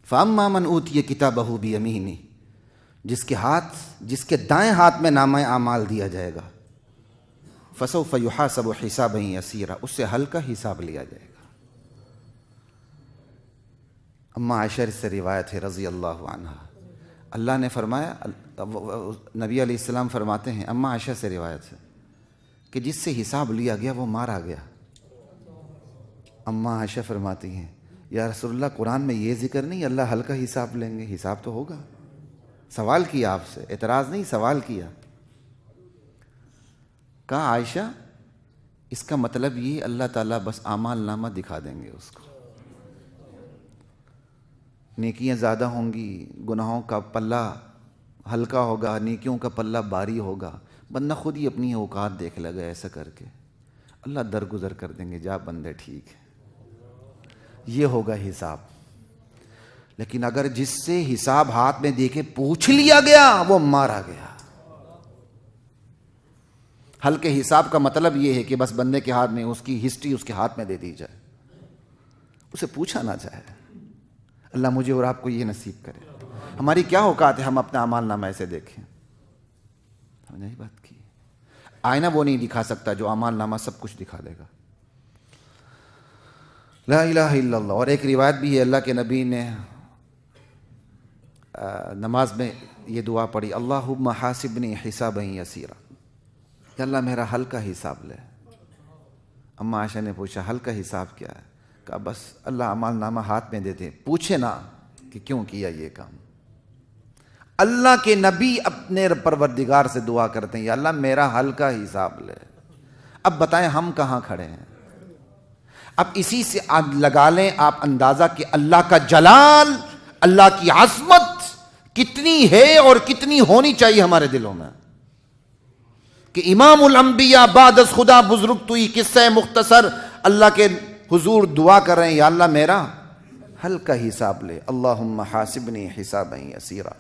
فَأَمَّا مَنْ أُوتِيَ كِتَابَهُ بِيَمِينِهِ، جس کے دائیں ہاتھ میں نامہ اعمال دیا جائے گا، فَسَوْفَ يُحَاسَبُ حِسَابًا يَسِيرًا، اس سے ہلکا حساب لیا جائے گا۔ اما عائشہ سے روایت ہے رضی اللہ عنہا، اللہ نے فرمایا، نبی علیہ السلام فرماتے ہیں، اما عائشہ سے روایت ہے کہ جس سے حساب لیا گیا وہ مارا گیا۔ اما عائشہ فرماتی ہیں، یا رسول اللہ قرآن میں یہ ذکر نہیں اللہ ہلکا حساب لیں گے، حساب تو ہوگا۔ سوال کیا آپ سے، اعتراض نہیں، سوال کیا۔ کہا عائشہ اس کا مطلب یہ اللہ تعالیٰ بس اعمال نامہ دکھا دیں گے اس کو، نیکیاں زیادہ ہوں گی، گناہوں کا پلہ ہلکا ہوگا، نیکیوں کا پلہ باری ہوگا، بندہ خود ہی اپنی اوقات دیکھ لگا ایسا کر کے، اللہ درگزر کر دیں گے، جا بندے ٹھیک ہے، یہ ہوگا حساب۔ لیکن اگر جس سے حساب ہاتھ میں دے کے پوچھ لیا گیا وہ مارا گیا۔ ہلکے حساب کا مطلب یہ ہے کہ بس بندے کے ہاتھ میں اس کی ہسٹری اس کے ہاتھ میں دے دی جائے، اسے پوچھا نہ جائے۔ اللہ مجھے اور آپ کو یہ نصیب کرے۔ ہماری کیا اوقات ہے ہم اپنا اعمال نامہ ایسے دیکھیں؟ ہم نے بات کی، آئینہ وہ نہیں دکھا سکتا جو اعمال نامہ سب کچھ دکھا دے گا۔ لا الہ الا اللہ۔ اور ایک روایت بھی ہے، اللہ کے نبی نے نماز میں یہ دعا پڑھی، اللہم حاسبنی حسابا یسیرا، کہ اللہ میرا ہلکا حساب لے۔ اما عائشہ نے پوچھا ہلکا حساب کیا ہے؟ کہا بس اللہ اعمال نامہ ہاتھ میں دیتے، پوچھے نہ کہ کیوں کیا یہ کام۔ اللہ کے نبی اپنے پروردگار سے دعا کرتے ہیں، یا اللہ میرا ہلکا حساب لے۔ اب بتائیں ہم کہاں کھڑے ہیں؟ اب اسی سے لگا لیں آپ اندازہ کہ اللہ کا جلال، اللہ کی عظمت کتنی ہے اور کتنی ہونی چاہیے ہمارے دلوں میں، کہ امام الانبیاء بعد از خدا بزرگ توئی، قصہ مختصر اللہ کے حضور دعا کر رہے ہیں، یا اللہ میرا ہلکا حساب لے، اللہم حاسبنی حسابا یسیرا،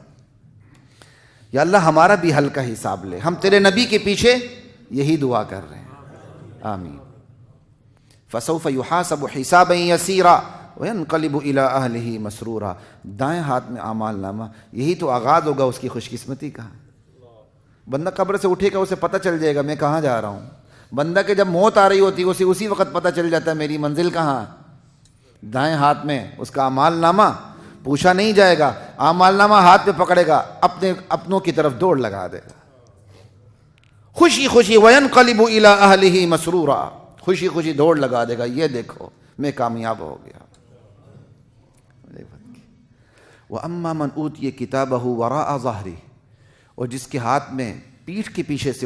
یا اللہ ہمارا بھی ہلکا حساب لے۔ ہم تیرے نبی کے پیچھے یہی دعا کر رہے ہیں، آمین۔ فسوف یحاسب حسابا یسیرا وینقلب الی اہلہ مسرورا۔ دائیں ہاتھ میں اعمال نامہ، یہی تو آغاز ہوگا اس کی خوش قسمتی کا۔ بندہ قبر سے اٹھے گا، اسے پتہ چل جائے گا میں کہاں جا رہا ہوں۔ بندہ کے جب موت آ رہی ہوتی ہے اسے اسی وقت پتہ چل جاتا ہے میری منزل کہاں۔ دائیں ہاتھ میں اس کا اعمال نامہ، پوچھا نہیں جائے گا، اعمال نامہ ہاتھ پہ پکڑے گا، اپنوں کی طرف دوڑ لگا دے گا، خوشی خوشی وینقلب الی اہلہ مسرورا، خوشی خوشی دوڑ لگا دے گا، یہ دیکھو میں کامیاب ہو گیا۔ وَأَمَّا مَنْ أُوتِيَ كِتَابَهُ وَرَاءَ ظَهْرِهِ، اور جس کے ہاتھ میں پیٹھ کے پیچھے سے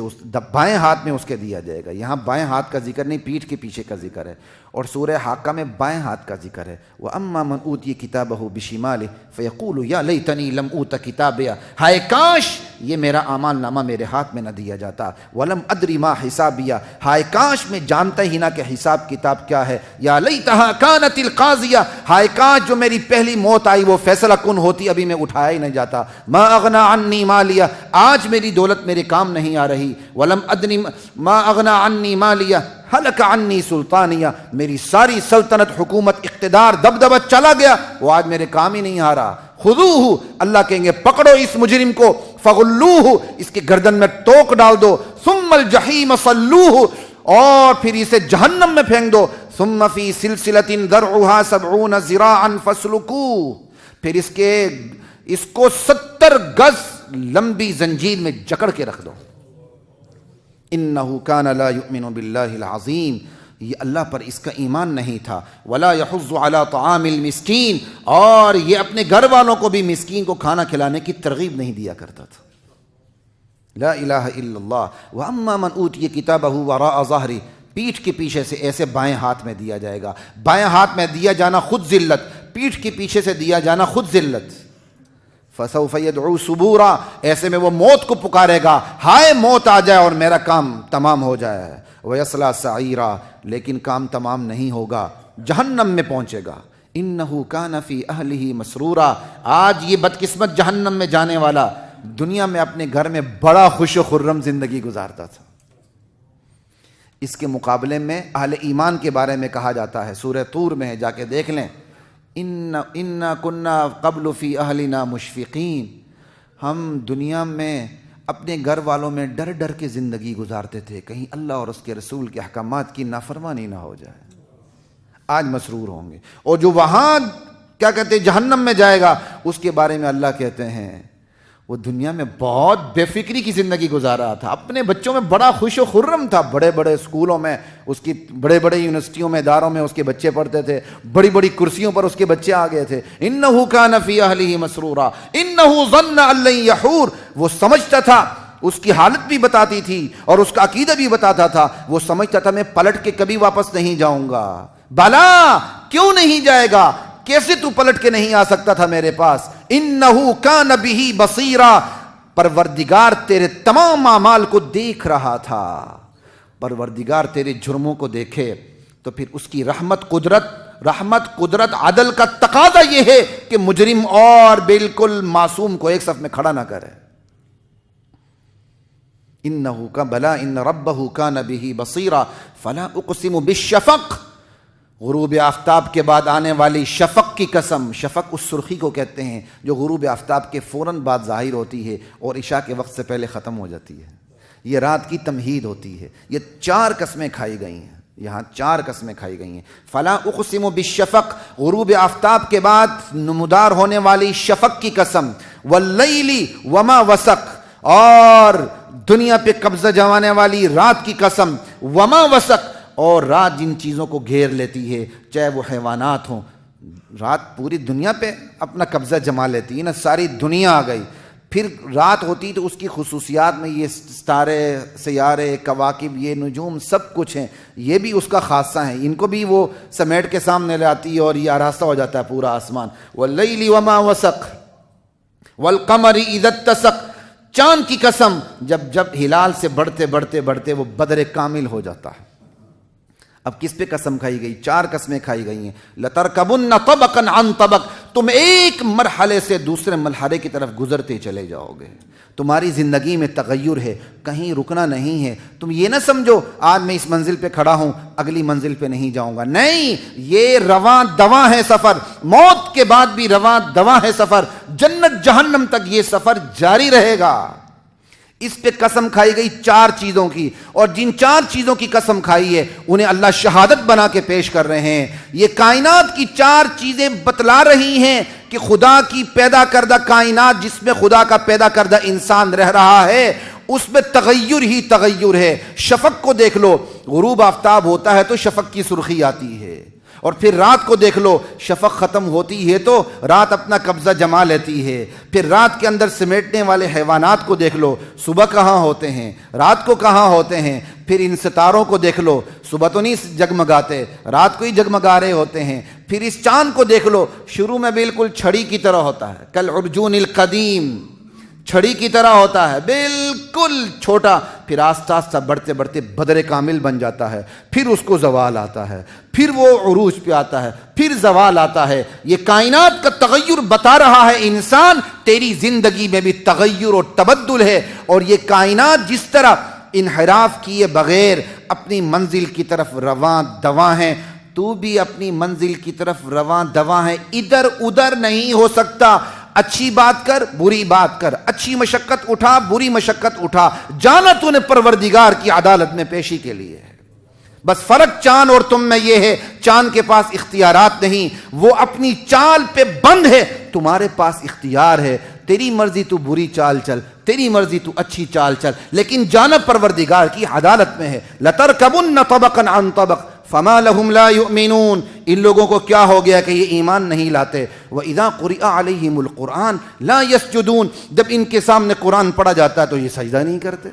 بائیں ہاتھ میں اس کے دیا جائے گا۔ یہاں بائیں ہاتھ کا ذکر نہیں، پیٹھ کے پیچھے کا ذکر ہے، اور سورہ حاقہ میں بائیں ہاتھ کا ذکر ہے۔ وَأَمَّا مَنْ أُوتِيَ كِتَابَهُ بِشِمَالِهِ فَيَقُولُ يَا لَيْتَنِي لَمْ أُوتَ كِتَابِيَهْ، ہائے کاش یہ میرا اعمال نامہ میرے ہاتھ میں نہ دیا جاتا۔ وَلَمْ أَدْرِ مَا حِسَابِيَهْ، ہائے کاش میں جانتا ہی نہ کہ حساب کتاب کیا ہے۔ یا لیتہا کانت القاضیہ، ہائے کاش جو میری پہلی موت آئی وہ فیصلہ کن ہوتی، ابھی میں اٹھایا ہی نہیں جاتا۔ ما اغنا عنی مالیہ، آج میری دولت میرے کام نہیں آ رہی۔ ولم ادنی ما اغنا عنی مالیہ ہلک عنی سلطانیہ، میری ساری سلطنت، حکومت، اقتدار، دبدبہ چلا گیا، وہ آج میرے کام ہی نہیں آ رہا۔ خذوہ، اللہ کہیں گے پکڑو اس مجرم کو، فغلوہ، اس کے گردن میں ٹوک ڈال دو، ثم الجحیم صلوہ، اور پھر اسے جہنم میں پھینک دو، ثم فی سلسلۃ ذرعها 70 ذراعا فاسلکوہ، پھر اس کو 70 گز لمبی زنجیر میں جکڑ کے رکھ دو۔ انہ کان لا یؤمن باللہ العظیم، یہ اللہ پر اس کا ایمان نہیں تھا۔ ولا یحض علی طعام المسکین، اور یہ اپنے گھر والوں کو بھی مسکین کو کھانا کھلانے کی ترغیب نہیں دیا کرتا تھا۔ لا الہ الا اللہ۔ واما من اوتی کتابہ وراء ظہری، پیٹھ کے پیچھے سے ایسے بائیں ہاتھ میں دیا جائے گا۔ بائیں ہاتھ میں دیا جانا خود ذلت، پیٹھ کے پیچھے سے دیا جانا خود ذلت۔ فسوف يدعو سبورا، ایسے میں وہ موت کو پکارے گا، ہائے موت آ جائے اور میرا کام تمام ہو جائے۔ ویصلی سعیرا، لیکن کام تمام نہیں ہوگا، جہنم میں پہنچے گا۔ انہ کان فی اہلہ مسرورا، آج یہ بدقسمت جہنم میں جانے والا دنیا میں اپنے گھر میں بڑا خوش و خرم زندگی گزارتا تھا۔ اس کے مقابلے میں اہل ایمان کے بارے میں کہا جاتا ہے، سورہ طور میں ہے، جا کے دیکھ لیں، انا کنا قبل فی اہلنا مشفقین، ہم دنیا میں اپنے گھر والوں میں ڈر ڈر کے زندگی گزارتے تھے، کہیں اللہ اور اس کے رسول کے احکامات کی نافرمانی نہ ہو جائے۔ آج مسرور ہوں گے، اور جو وہاں کیا کہتے ہیں جہنم میں جائے گا، اس کے بارے میں اللہ کہتے ہیں وہ دنیا میں بہت بے فکری کی زندگی گزار رہا تھا، اپنے بچوں میں بڑا خوش و خرم تھا، بڑے بڑے اسکولوں میں اس کی، بڑے بڑے یونیورسٹیوں میں، اداروں میں اس کے بچے پڑھتے تھے، بڑی بڑی کرسیوں پر اس کے بچے آ گئے تھے۔ انہ کان فی اہلہ مسرورا انہ ظن ان لن یحور، وہ سمجھتا تھا، اس کی حالت بھی بتاتی تھی اور اس کا عقیدہ بھی بتاتا تھا، وہ سمجھتا تھا میں پلٹ کے کبھی واپس نہیں جاؤں گا۔ بلا، کیوں نہیں جائے گا؟ کیسے تو پلٹ کے نہیں آ سکتا تھا میرے پاس؟ انہ کان بہ بصیرا، پروردگار تیرے تمام اعمال کو دیکھ رہا تھا۔ پروردگار تیرے جرموں کو دیکھے تو پھر اس کی رحمت قدرت عدل کا تقاضا یہ ہے کہ مجرم اور بالکل معصوم کو ایک صف میں کھڑا نہ کرے۔ انہ کا بلا ان ربہ کان بہ بصیرا فلا اقسم بالشفق، غروب آفتاب کے بعد آنے والی شفق کی قسم۔ شفق اس سرخی کو کہتے ہیں جو غروب آفتاب کے فوراً بعد ظاہر ہوتی ہے اور عشاء کے وقت سے پہلے ختم ہو جاتی ہے، یہ رات کی تمہید ہوتی ہے۔ یہ 4 قسمیں کھائی گئی ہیں، یہاں 4 قسمیں کھائی گئی ہیں۔ فلا اقسم بالشفق، غروب آفتاب کے بعد نمودار ہونے والی شفق کی قسم، واللیل وما وسق، اور دنیا پہ قبضہ جمانے والی رات کی قسم، وما وسق، اور رات جن چیزوں کو گھیر لیتی ہے، چاہے وہ حیوانات ہوں، رات پوری دنیا پہ اپنا قبضہ جما لیتی ہے نا، ساری دنیا آ گئی۔ پھر رات ہوتی تو اس کی خصوصیات میں یہ ستارے، سیارے، کواکب، یہ نجوم سب کچھ ہیں، یہ بھی اس کا خاصہ ہیں، ان کو بھی وہ سمیٹ کے سامنے لاتی ہے اور یہ آراستہ ہو جاتا ہے پورا آسمان۔ واللیل وما وسق والقمر اذا اتسق، چاند کی قسم، جب ہلال سے بڑھتے وہ بدر کامل ہو جاتا ہے۔ اب کس پہ قسم کھائی گئی؟ 4 قسمیں کھائی گئی ہیں۔ لترکبن طبقا عن طبق، تم ایک مرحلے سے دوسرے مرحلے کی طرف گزرتے چلے جاؤ گے، تمہاری زندگی میں تغیر ہے، کہیں رکنا نہیں ہے۔ تم یہ نہ سمجھو آج میں اس منزل پہ کھڑا ہوں اگلی منزل پہ نہیں جاؤں گا، نہیں، یہ رواں دواں ہے سفر، موت کے بعد بھی رواں دواں ہے سفر، جنت جہنم تک یہ سفر جاری رہے گا۔ اس پہ قسم کھائی گئی 4 چیزوں کی، اور جن 4 چیزوں کی قسم کھائی ہے انہیں اللہ شہادت بنا کے پیش کر رہے ہیں۔ یہ کائنات کی 4 چیزیں بتلا رہی ہیں کہ خدا کی پیدا کردہ کائنات جس میں خدا کا پیدا کردہ انسان رہ رہا ہے اس میں تغیر ہی تغیر ہے۔ شفق کو دیکھ لو، غروب آفتاب ہوتا ہے تو شفق کی سرخی آتی ہے، اور پھر رات کو دیکھ لو، شفق ختم ہوتی ہے تو رات اپنا قبضہ جما لیتی ہے۔ پھر رات کے اندر سمیٹنے والے حیوانات کو دیکھ لو، صبح کہاں ہوتے ہیں، رات کو کہاں ہوتے ہیں۔ پھر ان ستاروں کو دیکھ لو، صبح تو نہیں جگمگاتے، رات کو ہی جگمگا رہے ہوتے ہیں۔ پھر اس چاند کو دیکھ لو، شروع میں بالکل چھڑی کی طرح ہوتا ہے، کالعرجون القدیم، چھڑی کی طرح ہوتا ہے، بالکل چھوٹا، پھر آہستہ آہستہ بڑھتے بدر کامل بن جاتا ہے، پھر اس کو زوال آتا ہے، پھر وہ عروج پہ آتا ہے، پھر زوال آتا ہے۔ یہ کائنات کا تغیر بتا رہا ہے انسان تیری زندگی میں بھی تغیر اور تبدل ہے، اور یہ کائنات جس طرح انحراف کیے بغیر اپنی منزل کی طرف رواں دواں ہے، تو بھی اپنی منزل کی طرف رواں دواں ہے، ادھر ادھر نہیں ہو سکتا۔ اچھی بات کر، بری بات کر، اچھی مشقت اٹھا، بری مشقت اٹھا، جانا تو نے پروردگار کی عدالت میں پیشی کے لیے ہے۔ بس فرق چاند اور تم میں یہ ہے، چاند کے پاس اختیارات نہیں، وہ اپنی چال پہ بند ہے، تمہارے پاس اختیار ہے، تیری مرضی تو بری چال چل، تیری مرضی تو اچھی چال چل، لیکن جانا پروردگار کی عدالت میں ہے۔ لَتَرْكَبُنَّ طَبَقًا عَنْ طَبَقٍ فَمَا لَهُمْ لَا يُؤْمِنُونَ، ان لوگوں کو کیا ہو گیا کہ یہ ایمان نہیں لاتے۔ وَإِذَا قُرِئَ عَلَيْهِمُ الْقُرْآنُ لَا يَسْجُدُونَ، جب ان کے سامنے قرآن پڑھا جاتا ہے تو یہ سجدہ نہیں کرتے۔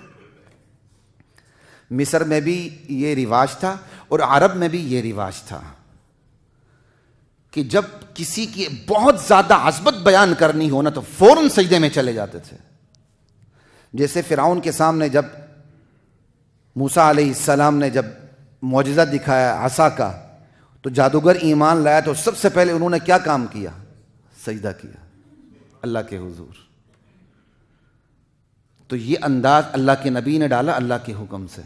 مصر میں بھی یہ رواج تھا اور عرب میں بھی یہ رواج تھا۔ کہ جب کسی کی بہت زیادہ عظمت بیان کرنی ہو نا تو فوراً سجدے میں چلے جاتے تھے. جیسے فرعون کے سامنے جب موسیٰ علیہ السلام نے جب معجزہ دکھایا عصا کا تو جادوگر ایمان لایا تو سب سے پہلے انہوں نے کیا کام کیا؟ سجدہ کیا اللہ کے حضور. تو یہ انداز اللہ کے نبی نے ڈالا اللہ کے حکم سے.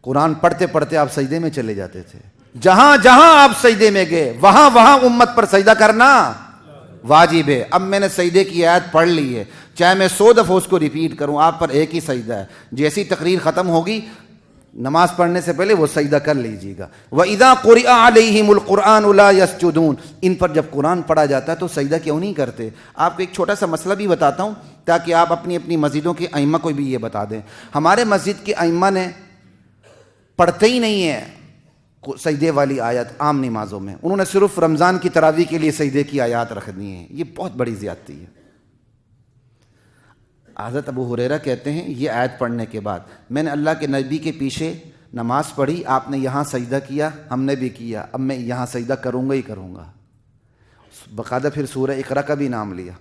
قرآن پڑھتے پڑھتے آپ سجدے میں چلے جاتے تھے. جہاں جہاں آپ سجدے میں گئے وہاں وہاں امت پر سجدہ کرنا واجب ہے. اب میں نے سجدے کی آیت پڑھ لی ہے, چاہے میں 100 دفعہ اس کو ریپیٹ کروں, آپ پر ایک ہی سجدہ ہے. جیسی تقریر ختم ہوگی نماز پڑھنے سے پہلے وہ سجدہ کر لیجیے گا. وَإِذَا قُرِئَ عَلَيْهِمُ الْقُرْآنُ لَا يَسْجُدُونَ. ان پر جب قرآن پڑھا جاتا ہے تو سجدہ کیوں نہیں کرتے؟ آپ کو ایک چھوٹا سا مسئلہ بھی بتاتا ہوں تاکہ آپ اپنی اپنی مسجدوں کے ائمہ کو بھی یہ بتا دیں. ہمارے مسجد کے ائمہ نے پڑھتے ہی نہیں ہے سجدے والی آیت عام نمازوں میں, انہوں نے صرف رمضان کی تراویح کے لیے سجدے کی آیات رکھ دی ہیں. یہ بہت بڑی زیادتی ہے. حضرت ابو ہریرہ کہتے ہیں یہ آیت پڑھنے کے بعد میں نے اللہ کے نبی کے پیچھے نماز پڑھی, آپ نے یہاں سجدہ کیا, ہم نے بھی کیا, اب میں یہاں سجدہ کروں گا ہی کروں گا. باقاعدہ پھر سورہ اقرا کا بھی نام لیا,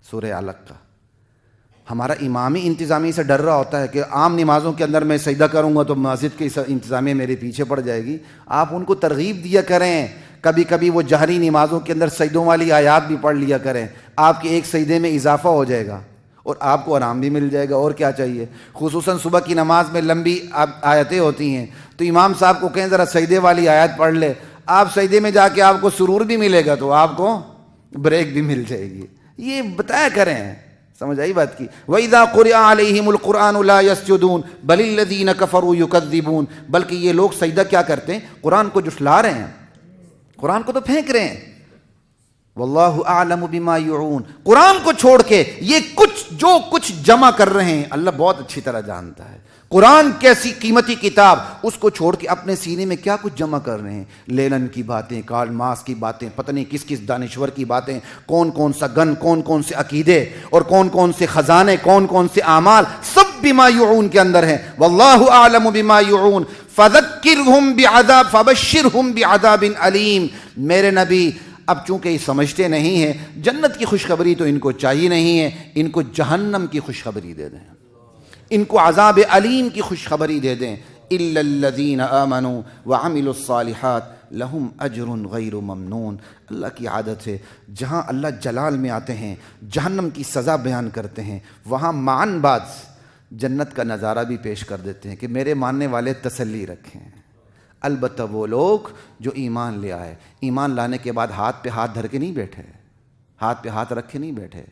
سورہ علق کا. ہمارا امامی انتظامی سے ڈر رہا ہوتا ہے کہ عام نمازوں کے اندر میں سجدہ کروں گا تو مسجد کی انتظامیہ میرے پیچھے پڑ جائے گی. آپ ان کو ترغیب دیا کریں, کبھی کبھی وہ جہری نمازوں کے اندر سجدوں والی آیات بھی پڑھ لیا کریں. آپ کے ایک سجدے میں اضافہ ہو جائے گا اور آپ کو آرام بھی مل جائے گا. اور کیا چاہیے؟ خصوصاً صبح کی نماز میں لمبی آیتیں ہوتی ہیں تو امام صاحب کو کہیں ذرا سجدے والی آیت پڑھ لے, آپ سجدے میں جا کے آپ کو سرور بھی ملے گا تو آپ کو بریک بھی مل جائے گی. یہ بتایا کریں, سمجھ آئی بات کی. وَإِذَا قُرِئَ عَلَيْهِمُ الْقُرْآنُ لَا يَسْجُدُونَ بَلِ الَّذِينَ كَفَرُوا يُكَذِّبُونَ. بلکہ یہ لوگ سجدہ کیا کرتے ہیں؟ قرآن کو جھٹلا رہے ہیں, قرآن کو تو پھینک رہے ہیں. واللہ اعلم بما یعون. قرآن کو چھوڑ کے یہ جو کچھ جمع کر رہے ہیں اللہ بہت اچھی طرح جانتا ہے. قرآن کیسی قیمتی کتاب, اس کو چھوڑ کے اپنے سینے میں کیا کچھ جمع کر رہے ہیں. لینن کی باتیں, کارل مارکس کی باتیں, پتہ نہیں کس کس دانشور کی باتیں, کون کون سا گن, کون کون سے عقیدے اور کون کون سے خزانے, کون کون سے اعمال, سب بما یعون کے اندر ہیں. واللہ اعلم بما یعون فذکرہم بعذاب فبشرہم بعذاب علیم. میرے نبی اب چونکہ یہ سمجھتے نہیں ہیں, جنت کی خوشخبری تو ان کو چاہیے نہیں ہے, ان کو جہنم کی خوشخبری دے دیں, ان کو عذاب علیم کی خوشخبری دے دیں. الا الذین آمنوا وعملوا الصالحات لہم اجر غیر ممنون. اللہ کی عادت ہے جہاں اللہ جلال میں آتے ہیں, جہنم کی سزا بیان کرتے ہیں, وہاں معن بعد جنت کا نظارہ بھی پیش کر دیتے ہیں کہ میرے ماننے والے تسلی رکھیں. البتہ وہ لوگ جو ایمان لے آئے, ایمان لانے کے بعد ہاتھ پہ ہاتھ دھر کے نہیں بیٹھے, ہاتھ پہ ہاتھ رکھ کے نہیں بیٹھے,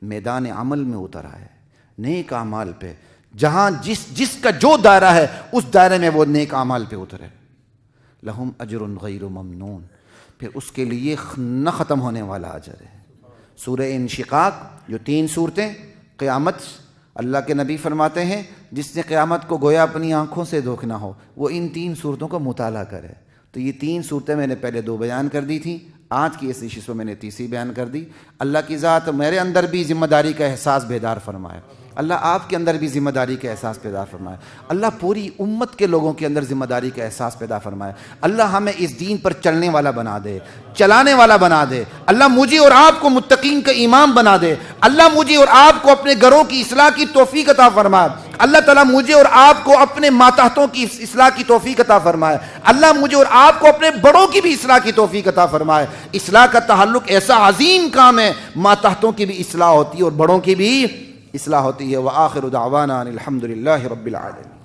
میدان عمل میں اتر آئے, نیک اعمال پہ, جہاں جس کا جو دائرہ ہے اس دائرے میں وہ نیک اعمال پہ اترے. لہم اجر غیر ممنون. پھر اس کے لیے نہ ختم ہونے والا اجر ہے. سورہ انشقاق جو 3 صورتیں, قیامت, اللہ کے نبی فرماتے ہیں جس نے قیامت کو گویا اپنی آنکھوں سے دیکھنا ہو وہ ان 3 صورتوں کا مطالعہ کرے. تو یہ 3 صورتیں میں نے پہلے 2 بیان کر دی تھیں, آج کی اس نشست میں میں نے تیسری بیان کر دی. اللہ کی ذات میرے اندر بھی ذمہ داری کا احساس بیدار فرمائے, اللہ آپ کے اندر بھی ذمہ داری کا احساس پیدا فرمائے, اللہ پوری امت کے لوگوں کے اندر ذمہ داری کا احساس پیدا فرمائے. اللہ ہمیں اس دین پر چلنے والا بنا دے, چلانے والا بنا دے. اللہ مجھے اور آپ کو متقین کا امام بنا دے. اللہ مجھے اور آپ کو اپنے گھروں کی اصلاح کی توفیق عطا فرمائے. اللہ تعالیٰ مجھے اور آپ کو اپنے ماتحتوں کی اصلاح کی توفیق عطا فرمائے. اللہ مجھے اور آپ کو اپنے بڑوں کی بھی اصلاح کی توفیق عطا فرمائے. اصلاح کا تعلق ایسا عظیم کام ہے, ماتحتوں کی بھی اصلاح ہوتی ہے اور بڑوں کی بھی اصلاح ہوتی ہے. وآخر دعوانا الحمد للہ رب العالمین.